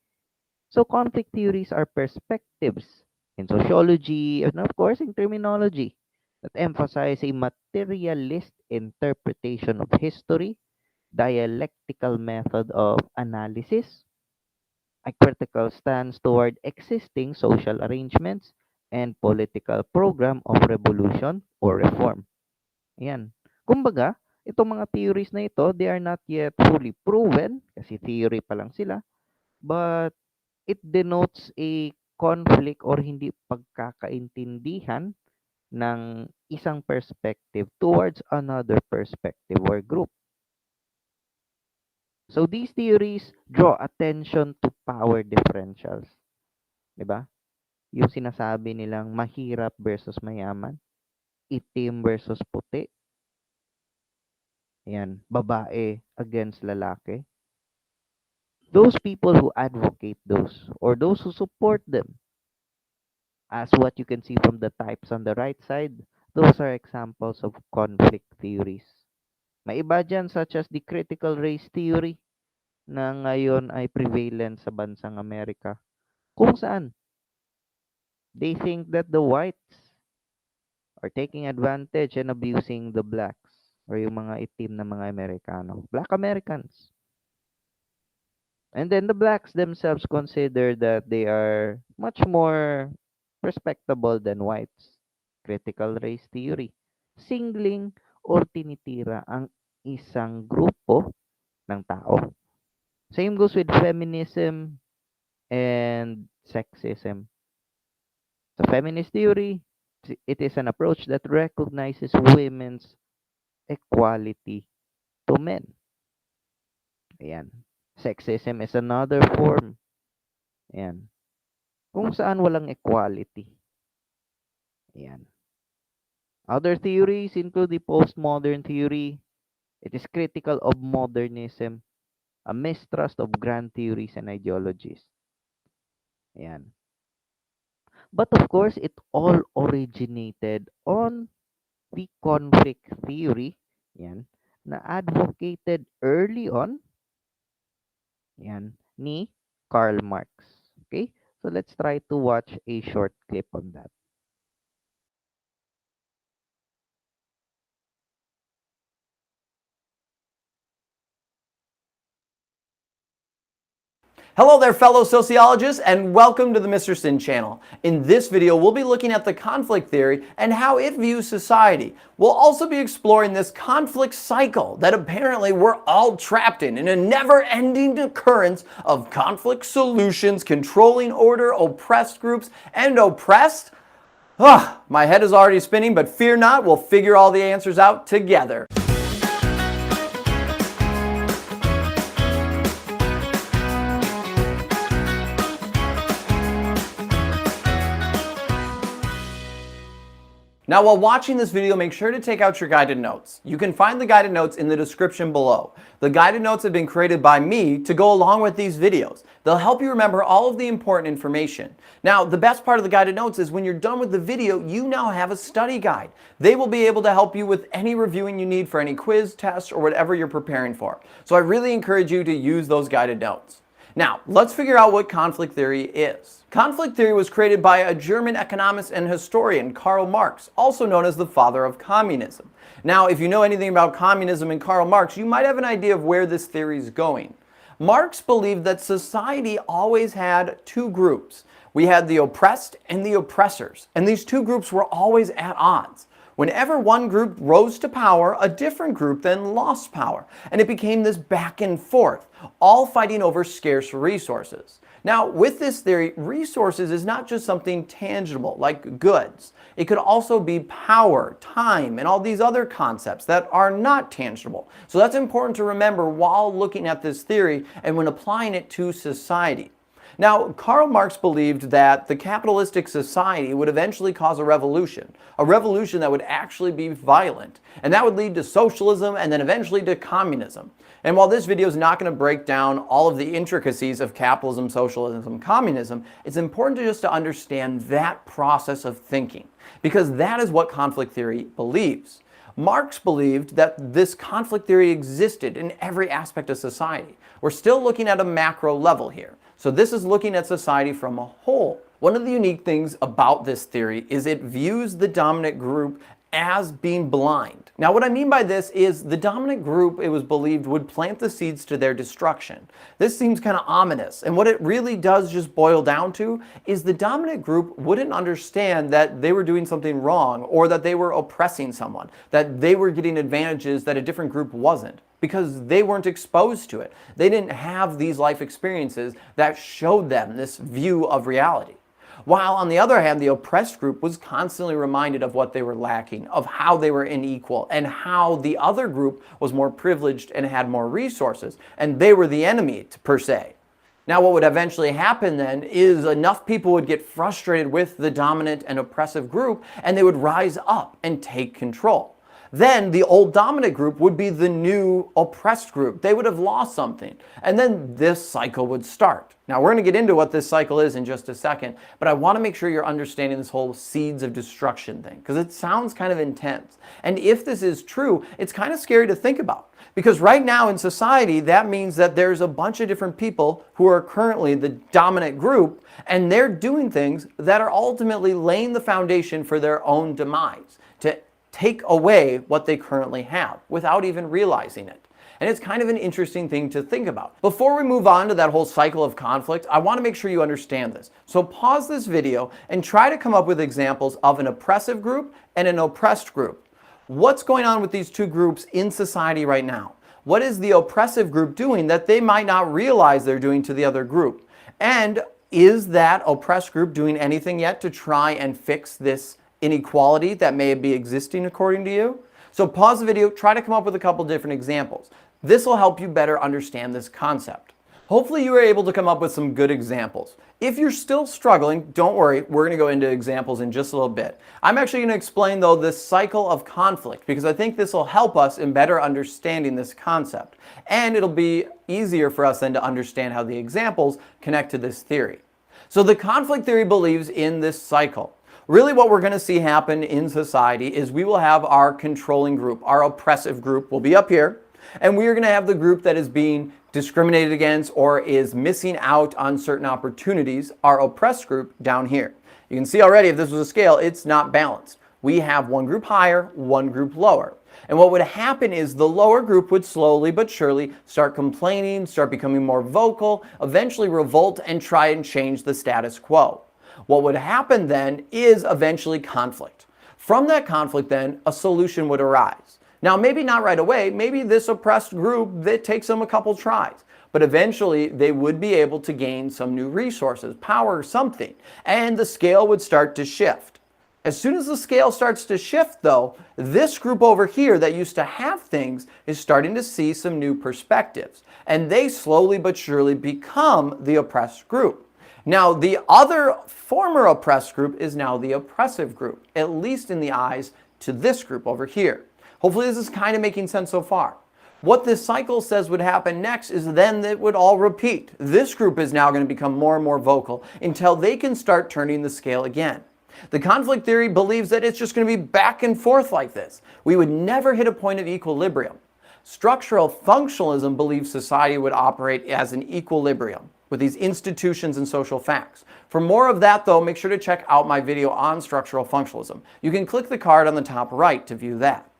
So conflict theories are perspectives in sociology and of course in criminology that emphasize a materialist interpretation of history, dialectical method of analysis, a critical stance toward existing social arrangements, and political program of revolution or reform. Ayan. Kumbaga, itong mga theories na ito, they are not yet fully proven, kasi theory pa lang sila, but it denotes a conflict or hindi pagkakaintindihan ng isang perspective towards another perspective or group. So these theories draw attention to power differentials. 'Di ba? Yung sinasabi nilang mahirap versus mayaman, itim versus puti, yan, babae against lalaki. Those people who advocate those or those who support them, as what you can see from the types on the right side, those are examples of conflict theories. May iba dyan such as the critical race theory na ngayon ay prevalent sa bansang Amerika. Kung saan they think that the whites are taking advantage and abusing the blacks or yung mga itim na mga Amerikano, black Americans. And then the blacks themselves consider that they are much more respectable than whites. Critical race theory. Singling or tinitira ang isang grupo ng tao. Same goes with feminism and sexism. So feminist theory, it is an approach that recognizes women's equality to men. Ayan. Sexism is another form. Ayan. Kung saan walang equality. Ayan. Other theories include the postmodern theory. It is critical of modernism, a mistrust of grand theories and ideologies. Ayan. But of course, it all originated on the conflict theory, yan, na advocated early on, yan, ni Karl Marx. Okay? So let's try to watch a short clip on that. Hello there, fellow sociologists, and welcome to the Mr. Sin channel. In this video, we'll be looking at the conflict theory and how it views society. We'll also be exploring this conflict cycle that apparently we're all trapped in a never-ending occurrence of conflict solutions, controlling order, oppressed groups, and oppressed. My head is already spinning, but fear not, we'll figure all the answers out together. Now, while watching this video, make sure to take out your guided notes. You can find the guided notes in the description below. The guided notes have been created by me to go along with these videos. They'll help you remember all of the important information. Now, the best part of the guided notes is when you're done with the video, you now have a study guide. They will be able to help you with any reviewing you need for any quiz, test, or whatever you're preparing for. So I really encourage you to use those guided notes. Now, let's figure out what conflict theory is. Conflict theory was created by a German economist and historian, Karl Marx, also known as the father of communism. Now, if you know anything about communism and Karl Marx, you might have an idea of where this theory is going. Marx believed that society always had two groups. We had the oppressed and the oppressors, and these two groups were always at odds. Whenever one group rose to power, a different group then lost power, and it became this back and forth, all fighting over scarce resources. Now, with this theory, resources is not just something tangible, like goods. It could also be power, time, and all these other concepts that are not tangible. So that's important to remember while looking at this theory and when applying it to society. Now, Karl Marx believed that the capitalistic society would eventually cause a revolution that would actually be violent, and that would lead to socialism and then eventually to communism. And while this video is not going to break down all of the intricacies of capitalism, socialism, communism, it's important just to understand that process of thinking, because that is what conflict theory believes. Marx believed that this conflict theory existed in every aspect of society. We're still looking at a macro level here. So this is looking at society from a whole. One of the unique things about this theory is it views the dominant group as being blind. Now, what I mean by this is the dominant group, it was believed, would plant the seeds to their destruction. This seems kind of ominous, and what it really does just boil down to is the dominant group wouldn't understand that they were doing something wrong or that they were oppressing someone, that they were getting advantages that a different group wasn't, because they weren't exposed to it. They didn't have these life experiences that showed them this view of reality. While on the other hand, the oppressed group was constantly reminded of what they were lacking, of how they were unequal, and how the other group was more privileged and had more resources, and they were the enemy per se. Now, what would eventually happen then is enough people would get frustrated with the dominant and oppressive group, and they would rise up and take control. Then the old dominant group would be the new oppressed group. They would have lost something. And then this cycle would start. Now, we're going to get into what this cycle is in just a second, but I want to make sure you're understanding this whole seeds of destruction thing, because it sounds kind of intense. And if this is true, it's kind of scary to think about. Because right now in society, that means that there's a bunch of different people who are currently the dominant group, and they're doing things that are ultimately laying the foundation for their own demise, to take away what they currently have without even realizing it. And it's kind of an interesting thing to think about. Before we move on to that whole cycle of conflict, I want to make sure you understand this. So pause this video and try to come up with examples of an oppressive group and an oppressed group. What's going on with these two groups in society right now? What is the oppressive group doing that they might not realize they're doing to the other group? And is that oppressed group doing anything yet to try and fix this inequality that may be existing according to you? So pause the video, try to come up with a couple different examples. This will help you better understand this concept. Hopefully you were able to come up with some good examples. If you're still struggling, don't worry, we're going to go into examples in just a little bit. I'm actually going to explain though this cycle of conflict because I think this will help us in better understanding this concept. And it'll be easier for us then to understand how the examples connect to this theory. So the conflict theory believes in this cycle. Really what we're going to see happen in society is we will have our controlling group, our oppressive group will be up here, and we are going to have the group that is being discriminated against or is missing out on certain opportunities, our oppressed group down here. You can see already if this was a scale, it's not balanced. We have one group higher, one group lower. And what would happen is the lower group would slowly but surely start complaining, start becoming more vocal, eventually revolt and try and change the status quo. What would happen then is eventually conflict. From that conflict then, a solution would arise. Now, maybe not right away, maybe this oppressed group, that takes them a couple tries, but eventually they would be able to gain some new resources, power, something, and the scale would start to shift. As soon as the scale starts to shift though, this group over here that used to have things is starting to see some new perspectives, and they slowly but surely become the oppressed group. Now, the other former oppressed group is now the oppressive group, at least in the eyes to this group over here. Hopefully this is kind of making sense so far. What this cycle says would happen next is then it would all repeat. This group is now going to become more and more vocal until they can start turning the scale again. The conflict theory believes that it's just going to be back and forth like this. We would never hit a point of equilibrium. Structural functionalism believes society would operate as an equilibrium with these institutions and social facts. For more of that though, make sure to check out my video on structural functionalism. You can click the card on the top right to view that.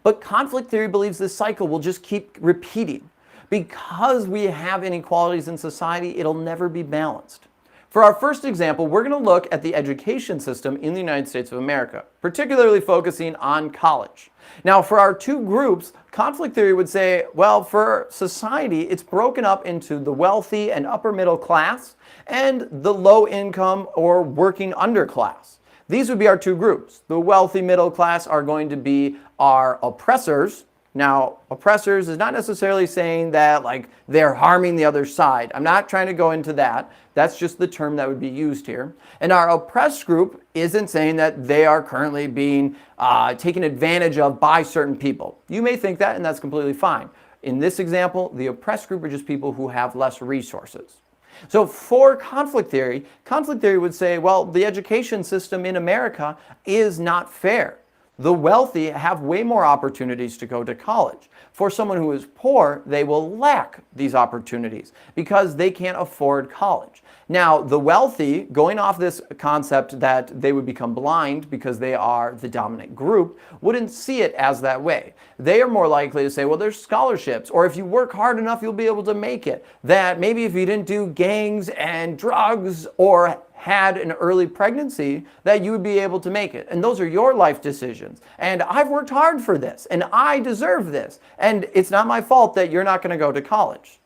But conflict theory believes this cycle will just keep repeating. Because we have inequalities in society, it'll never be balanced. For our first example, we're going to look at the education system in the United States of America, particularly focusing on college. Now, for our two groups, conflict theory would say, well, for society, it's broken up into the wealthy and upper middle class and the low income or working underclass. These would be our two groups. The wealthy middle class are going to be our oppressors. Now, oppressors is not necessarily saying that like they're harming the other side. I'm not trying to go into that. That's just the term that would be used here. And our oppressed group isn't saying that they are currently being taken advantage of by certain people. You may think that, and that's completely fine. In this example, the oppressed group are just people who have less resources. So for conflict theory would say, well, the education system in America is not fair. The wealthy have way more opportunities to go to college. For someone who is poor, they will lack these opportunities because they can't afford college. Now, the wealthy, going off this concept that they would become blind because they are the dominant group, wouldn't see it as that way. They are more likely to say, well, there's scholarships, or if you work hard enough, you'll be able to make it. That maybe if you didn't do gangs and drugs or had an early pregnancy, that you would be able to make it. And those are your life decisions. And I've worked hard for this, and I deserve this. And it's not my fault that you're not going to go to college.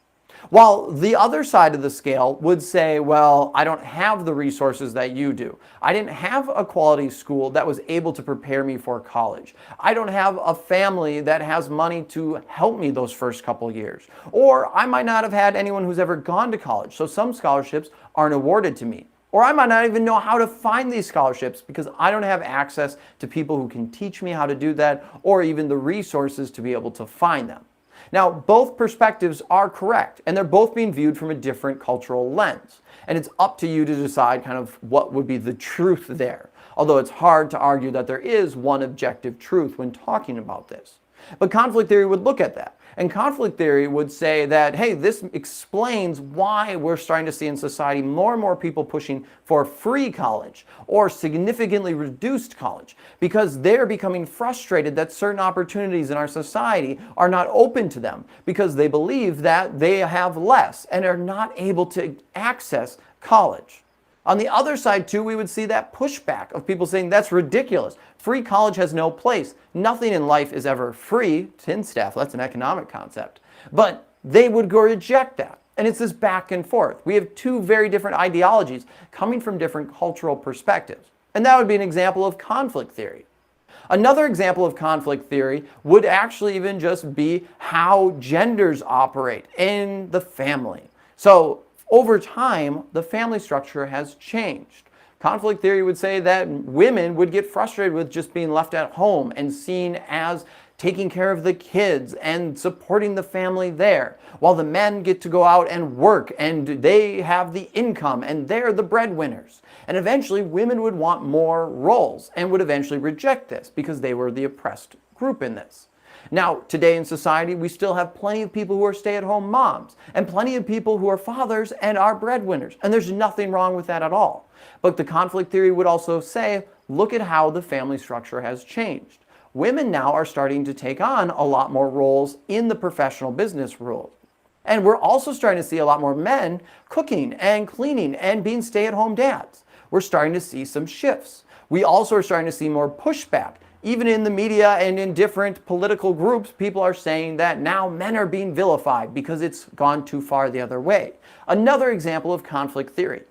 While the other side of the scale would say, well, I don't have the resources that you do. I didn't have a quality school that was able to prepare me for college. I don't have a family that has money to help me those first couple years. Or I might not have had anyone who's ever gone to college, so some scholarships aren't awarded to me. Or I might not even know how to find these scholarships because I don't have access to people who can teach me how to do that or even the resources to be able to find them. Now, both perspectives are correct, and they're both being viewed from a different cultural lens. And it's up to you to decide kind of what would be the truth there. Although it's hard to argue that there is one objective truth when talking about this. But conflict theory would look at that. And conflict theory would say that, hey, this explains why we're starting to see in society more and more people pushing for free college or significantly reduced college because they're becoming frustrated that certain opportunities in our society are not open to them because they believe that they have less and are not able to access college. On the other side, too, we would see that pushback of people saying that's ridiculous. Free college has no place. Nothing in life is ever free. Tin staff, that's an economic concept. But they would go reject that. And it's this back and forth. We have two very different ideologies coming from different cultural perspectives. And that would be an example of conflict theory. Another example of conflict theory would actually even just be how genders operate in the family. So over time, the family structure has changed. Conflict theory would say that women would get frustrated with just being left at home and seen as taking care of the kids and supporting the family there, while the men get to go out and work and they have the income and they're the breadwinners. And eventually, women would want more roles and would eventually reject this because they were the oppressed group in this. Now, today in society, we still have plenty of people who are stay at home moms and plenty of people who are fathers and are breadwinners. And there's nothing wrong with that at all. But the conflict theory would also say look at how the family structure has changed. Women now are starting to take on a lot more roles in the professional business world. And we're also starting to see a lot more men cooking and cleaning and being stay at home dads. We're starting to see some shifts. We also are starting to see more pushback. Even in the media and in different political groups, people are saying that now men are being vilified because it's gone too far the other way. Another example of conflict theory.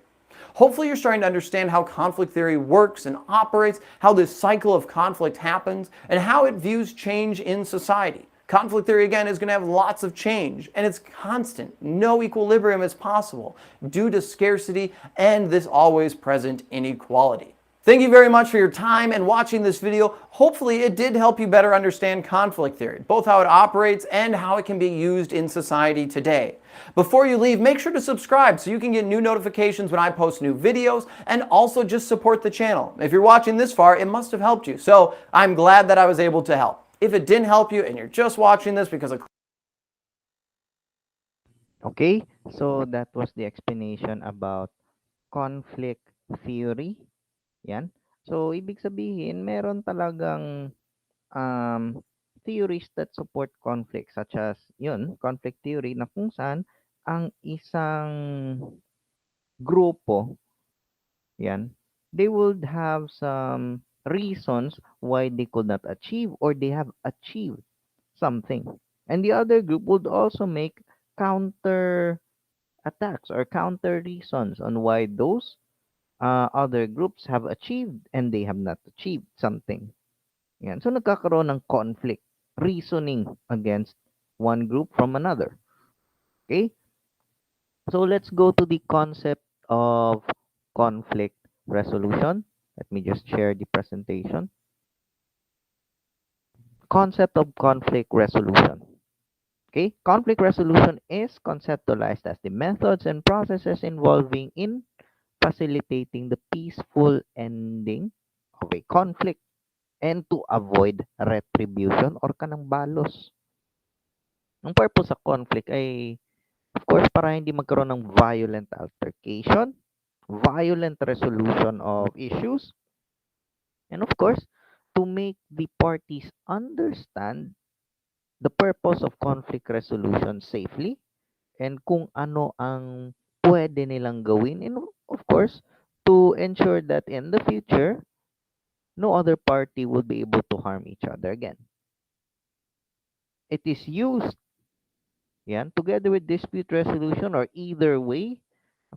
Hopefully you're starting to understand how conflict theory works and operates, how this cycle of conflict happens, and how it views change in society. Conflict theory, again, is going to have lots of change, and it's constant. No equilibrium is possible due to scarcity and this always present inequality. Thank you very much for your time and watching this video. Hopefully it did help you better understand conflict theory, both how it operates and how it can be used in society today. Before you leave, make sure to subscribe so you can get new notifications when I post new videos, and also just support the channel. If you're watching this far, it must have helped you, so I'm glad that I was able to help. If it didn't help you and you're just watching this because of Okay, so that was the explanation about conflict theory. Yan. So, ibig sabihin, meron talagang um, theories that support conflict such as yun, conflict theory na kung saan ang isang grupo, yan, they would have some reasons why they could not achieve or they have achieved something. And the other group would also make counter attacks or counter reasons on why those other groups have achieved and they have not achieved something. Yan. So nagkakaroon ng conflict, reasoning against one group from another. Okay? So let's go to the concept of conflict resolution. Let me just share the presentation. Concept of conflict resolution. Okay? Conflict resolution is conceptualized as the methods and processes involving in facilitating the peaceful ending of a conflict and to avoid retribution or kanang balos. Ang purpose sa conflict ay, of course, para hindi magkaroon ng violent altercation, violent resolution of issues, and of course, to make the parties understand the purpose of conflict resolution safely and kung ano ang pwede nilang gawin, and of course, to ensure that in the future, no other party will be able to harm each other again. It is used yan, together with dispute resolution or either way,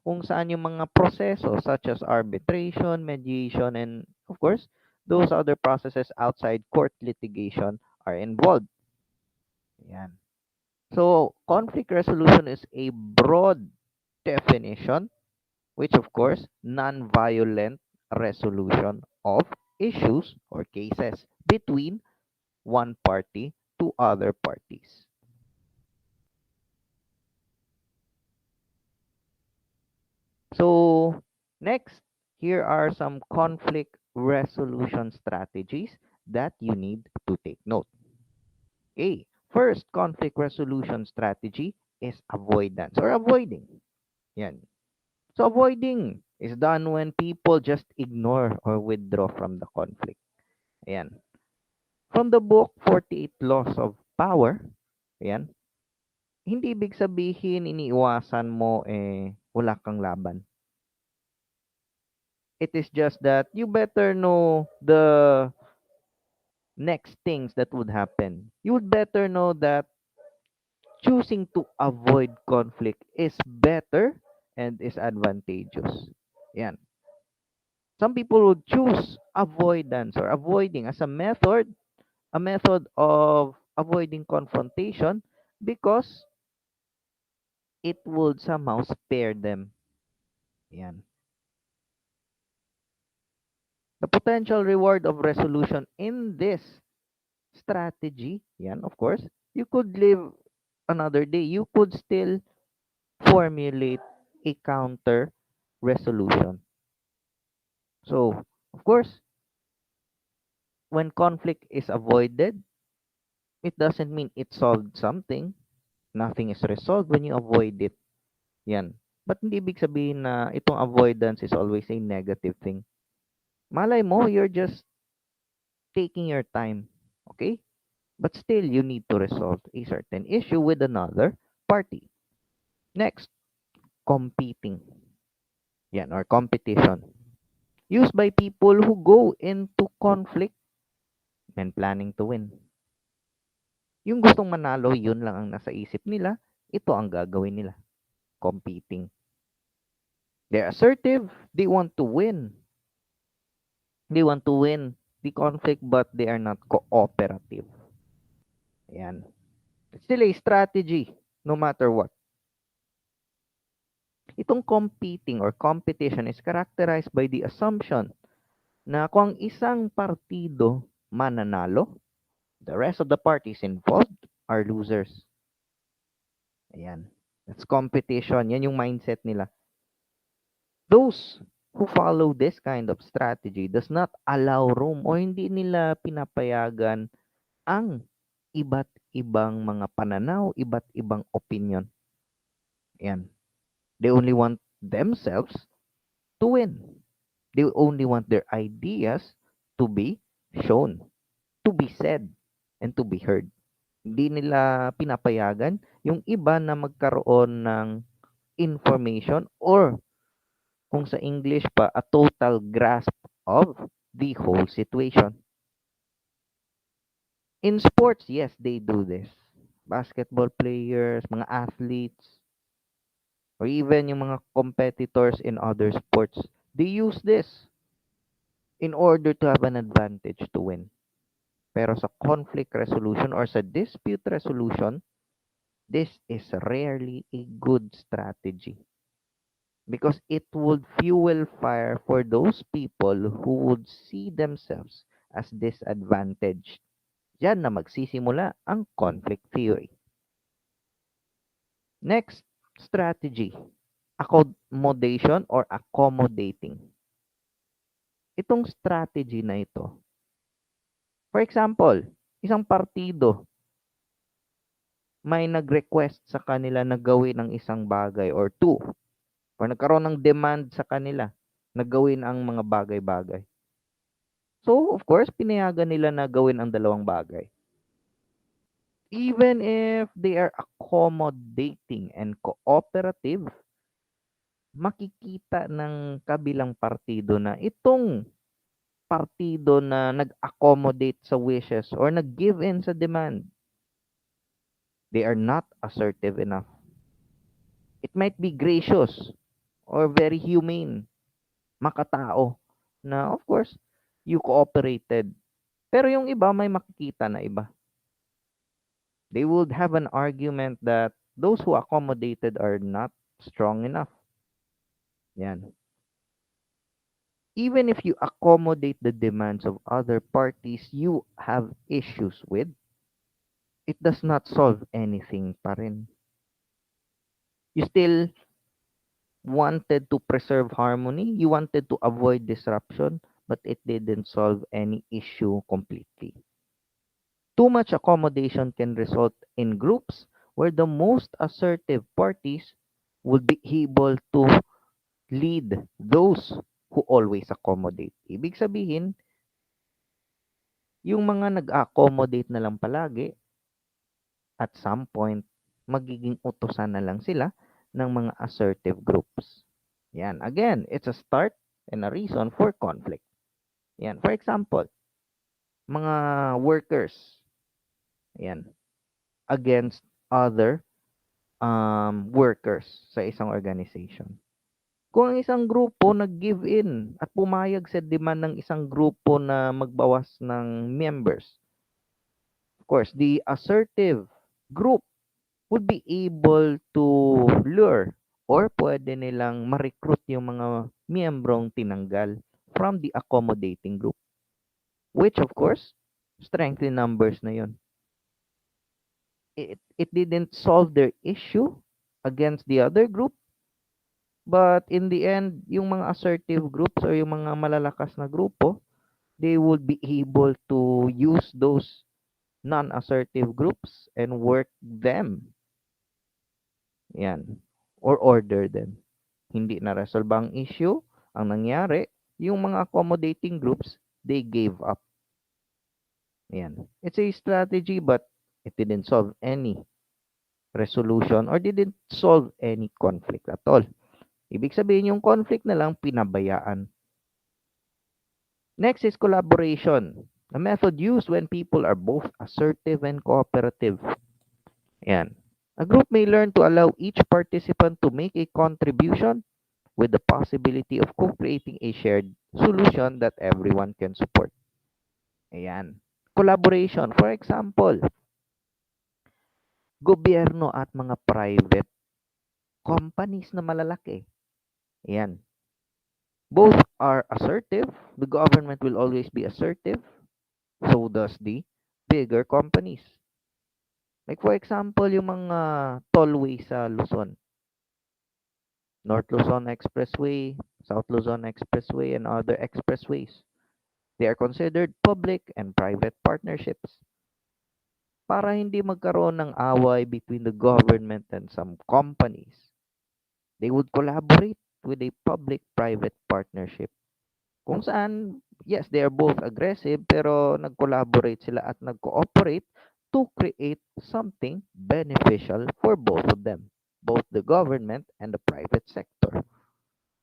kung saan yung mga proseso such as arbitration, mediation, and of course, those other processes outside court litigation are involved. Yan. So, conflict resolution is a broad definition, which of course, non-violent resolution of issues or cases between one party to other parties. So, next, here are some conflict resolution strategies that you need to take note. Okay, first conflict resolution strategy is avoidance or avoiding. Yan. So, avoiding is done when people just ignore or withdraw from the conflict. Ayan. From the book 48 Laws of Power, ayan, hindi ibig sabihin iniiwasan mo wala kang laban. It is just that you better know the next things that would happen. You would better know that choosing to avoid conflict is better and is advantageous. Yan. Some people would choose avoidance or avoiding as a method of avoiding confrontation because it would somehow spare them. Yan. The potential reward of resolution in this strategy, yan, of course, you could live another day. You could still formulate a counter resolution. So, of course, when conflict is avoided, it doesn't mean it solved something. Nothing is resolved when you avoid it. Yan. But hindi ibig sabihin na itong avoidance is always a negative thing. Malay mo, you're just taking your time. Okay? But still, you need to resolve a certain issue with another party. Next, competing. Yan, or competition. Used by people who go into conflict when planning to win. Yung gustong manalo, yun lang ang nasa isip nila, ito ang gagawin nila. Competing. They're assertive, they want to win. They want to win the conflict but they are not cooperative. Ayan. It's still a strategy, no matter what. Itong competing or competition is characterized by the assumption na kung isang partido mananalo, the rest of the parties involved are losers. Ayan. That's competition. Yan yung mindset nila. Those who follow this kind of strategy does not allow room o hindi nila pinapayagan ang iba't ibang mga pananaw, iba't ibang opinion. Ayan. They only want themselves to win. They only want their ideas to be shown, to be said, and to be heard. Hindi nila pinapayagan yung iba na magkaroon ng information or kung sa English pa, a total grasp of the whole situation. In sports, yes, they do this. Basketball players, mga athletes, or even yung mga competitors in other sports, they use this in order to have an advantage to win. Pero sa conflict resolution or sa dispute resolution, this is rarely a good strategy because it would fuel fire for those people who would see themselves as disadvantaged. Diyan na magsisimula ang conflict theory. Next strategy, accommodation or accommodating. Itong strategy na ito, for example, isang partido may nag-request sa kanila na gawin ang isang bagay or two, or nagkaroon ng demand sa kanila na gawin ang mga bagay-bagay. So, of course, pinayagan nila na gawin ang dalawang bagay. Even if they are accommodating and cooperative, makikita ng kabilang partido na itong partido na nag-accommodate sa wishes or nag-give in sa demand, they are not assertive enough. It might be gracious or very humane, makatao, na of course, you cooperated. Pero yung iba may makikita na iba. They would have an argument that those who accommodated are not strong enough. Yan. Even if you accommodate the demands of other parties you have issues with, it does not solve anything pa rin. You still wanted to preserve harmony, you wanted to avoid disruption, but it didn't solve any issue completely. Too much accommodation can result in groups where the most assertive parties would be able to lead those who always accommodate. Ibig sabihin, yung mga nag-accommodate na lang palagi, at some point, magiging utusan na lang sila ng mga assertive groups. Yan. Again, it's a start and a reason for conflict. Yan. For example, mga workers. Yan. Against other workers sa isang organization. Kung ang isang grupo nag-give in at pumayag sa demand ng isang grupo na magbawas ng members, of course, the assertive group would be able to lure or pwede nilang ma-recruit yung mga miyembrong tinanggal from the accommodating group, which of course, strength in numbers na yun. It didn't solve their issue against the other group, but in the end, yung mga assertive groups or yung mga malalakas na grupo, they would be able to use those non-assertive groups and work them. Yan. Or order them. Hindi na resolve ang issue. Ang nangyari, yung mga accommodating groups, they gave up. Yan. It's a strategy but it didn't solve any resolution or didn't solve any conflict at all. Ibig sabihin yung conflict na lang pinabayaan. Next is collaboration. A method used when people are both assertive and cooperative. Yan. A group may learn to allow each participant to make a contribution with the possibility of co-creating a shared solution that everyone can support. Ayan. Collaboration. For example, gobyerno at mga private companies na malalaki. Ayan. Both are assertive. The government will always be assertive. So does the bigger companies. Like for example, yung mga tollway sa Luzon. North Luzon Expressway, South Luzon Expressway, and other expressways. They are considered public and private partnerships para hindi magkaroon ng away between the government and some companies. They would collaborate with a public-private partnership kung saan, yes, they are both aggressive pero nag-collaborate sila at nag-cooperate to create something beneficial for both of them, both the government and the private sector.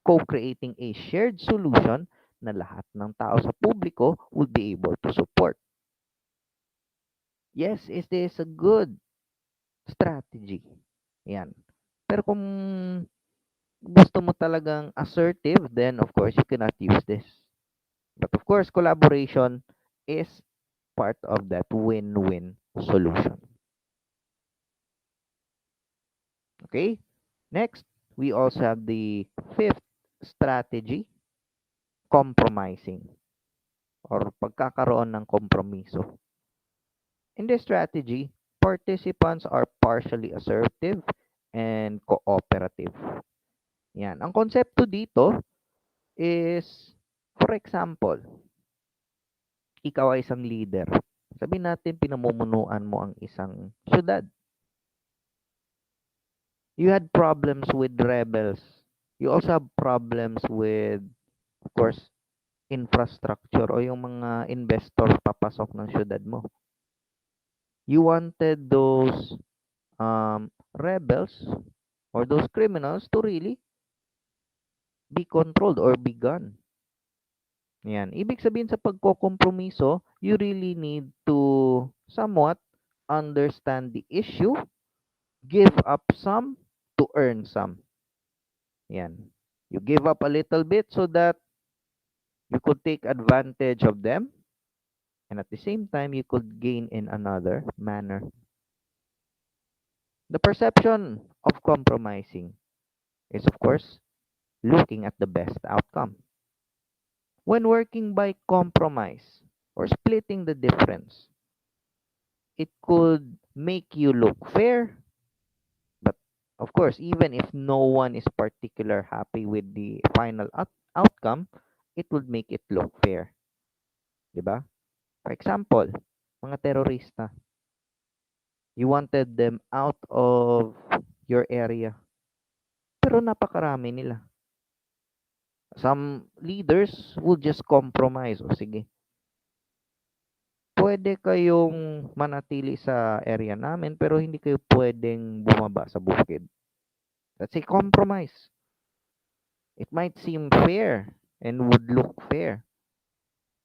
Co-creating a shared solution na lahat ng tao sa publiko would be able to support. Yes, is this a good strategy? Yan. Pero kung gusto mo talagang assertive, then of course you cannot use this. But of course, collaboration is part of that win-win solution. Okay? Next, we also have the fifth strategy, compromising or pagkakaroon ng kompromiso. In this strategy, participants are partially assertive and cooperative. Yan. Ang konsepto dito is, for example, ikaw ay isang leader. Sabihin natin pinamumunuan mo ang isang syudad. You had problems with rebels. You also have problems with, of course, infrastructure o yung mga investors papasok ng syudad mo. You wanted those rebels or those criminals to really be controlled or be gone. Yan. Ibig sabihin sa pagkokompromiso, you really need to somewhat understand the issue, give up some to earn some. Yan. You give up a little bit so that you could take advantage of them, and at the same time, you could gain in another manner. The perception of compromising is, of course, looking at the best outcome. When working by compromise or splitting the difference, it could make you look fair, but of course, even if no one is particular happy with the final outcome, it would make it look fair. 'Di ba? For example, mga terorista, you wanted them out of your area, pero napakarami nila. Some leaders will just compromise. O sige, pwede kayong manatili sa area namin pero hindi kayo pwedeng bumaba sa bukid. That's a compromise. It might seem fair and would look fair,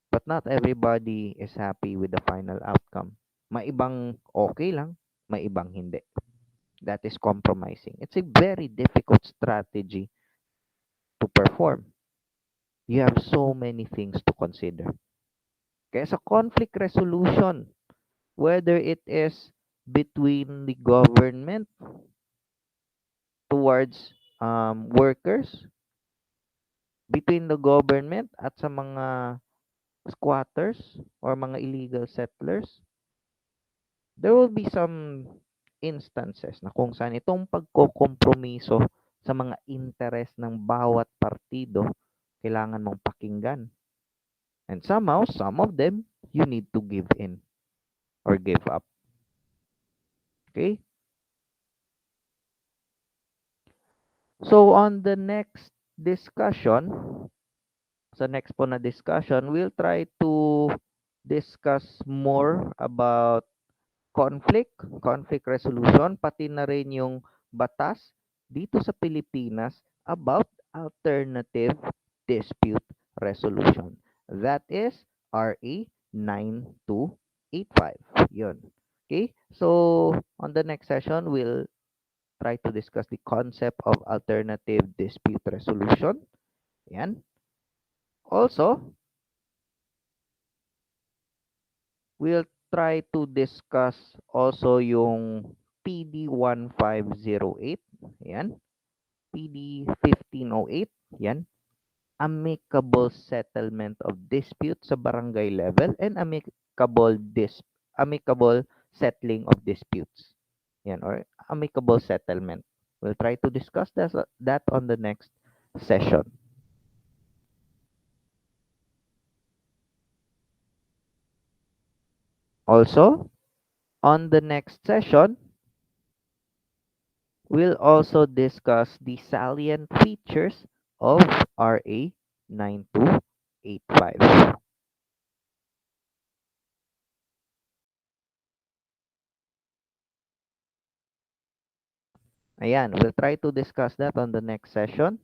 but not everybody is happy with the final outcome. May ibang okay lang, may ibang hindi. That is compromising. It's a very difficult strategy to perform. You have so many things to consider. Kaya sa conflict resolution, whether it is between the government towards workers, between the government at sa mga squatters or mga illegal settlers, there will be some instances na kung saan itong pagkokompromiso sa mga interes ng bawat partido kailangan mong pakinggan. And somehow, some of them, you need to give in or give up. Okay? So, on the next discussion, sa next po na discussion, we'll try to discuss more about conflict resolution, pati na rin yung batas dito sa Pilipinas about alternative dispute resolution. That is RA 9285. Yun. Okay? So, on the next session, we'll try to discuss the concept of alternative dispute resolution. Yan. Also, we'll try to discuss also yung PD 1508. Yan. PD 1508. Yan. Amicable settlement of dispute sa barangay level and amicable settling of disputes. Yan, or amicable settlement. We'll try to discuss that on the next session. Also, on the next session, we'll also discuss the salient features of RA 9285. Ayan, we'll try to discuss that on the next session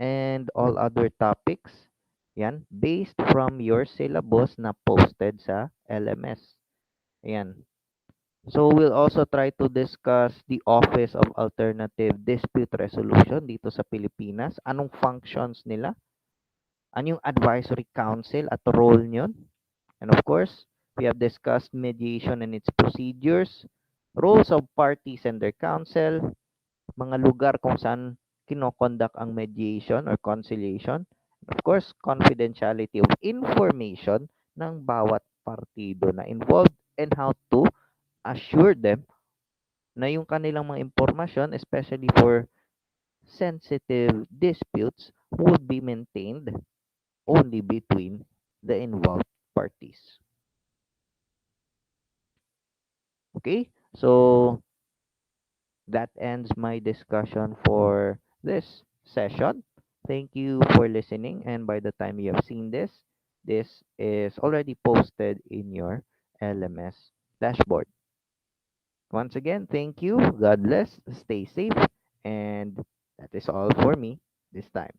and all other topics. Yan, based from your syllabus na posted sa LMS. Ayan. So we'll also try to discuss the Office of Alternative Dispute Resolution dito sa Pilipinas. Anong functions nila? Ano yung advisory council at role nyon? And of course, we have discussed mediation and its procedures, roles of parties and their counsel, mga lugar kung saan kinokonduct ang mediation or conciliation. Of course, confidentiality of information ng bawat partido na involved and how to assure them na yung kanilang mga impormasyon, especially for sensitive disputes, would be maintained only between the involved parties. Okay, so that ends my discussion for this session. Thank you for listening, and by the time you have seen this, this is already posted in your LMS dashboard. Once again, thank you. God bless. Stay safe. And that is all for me this time.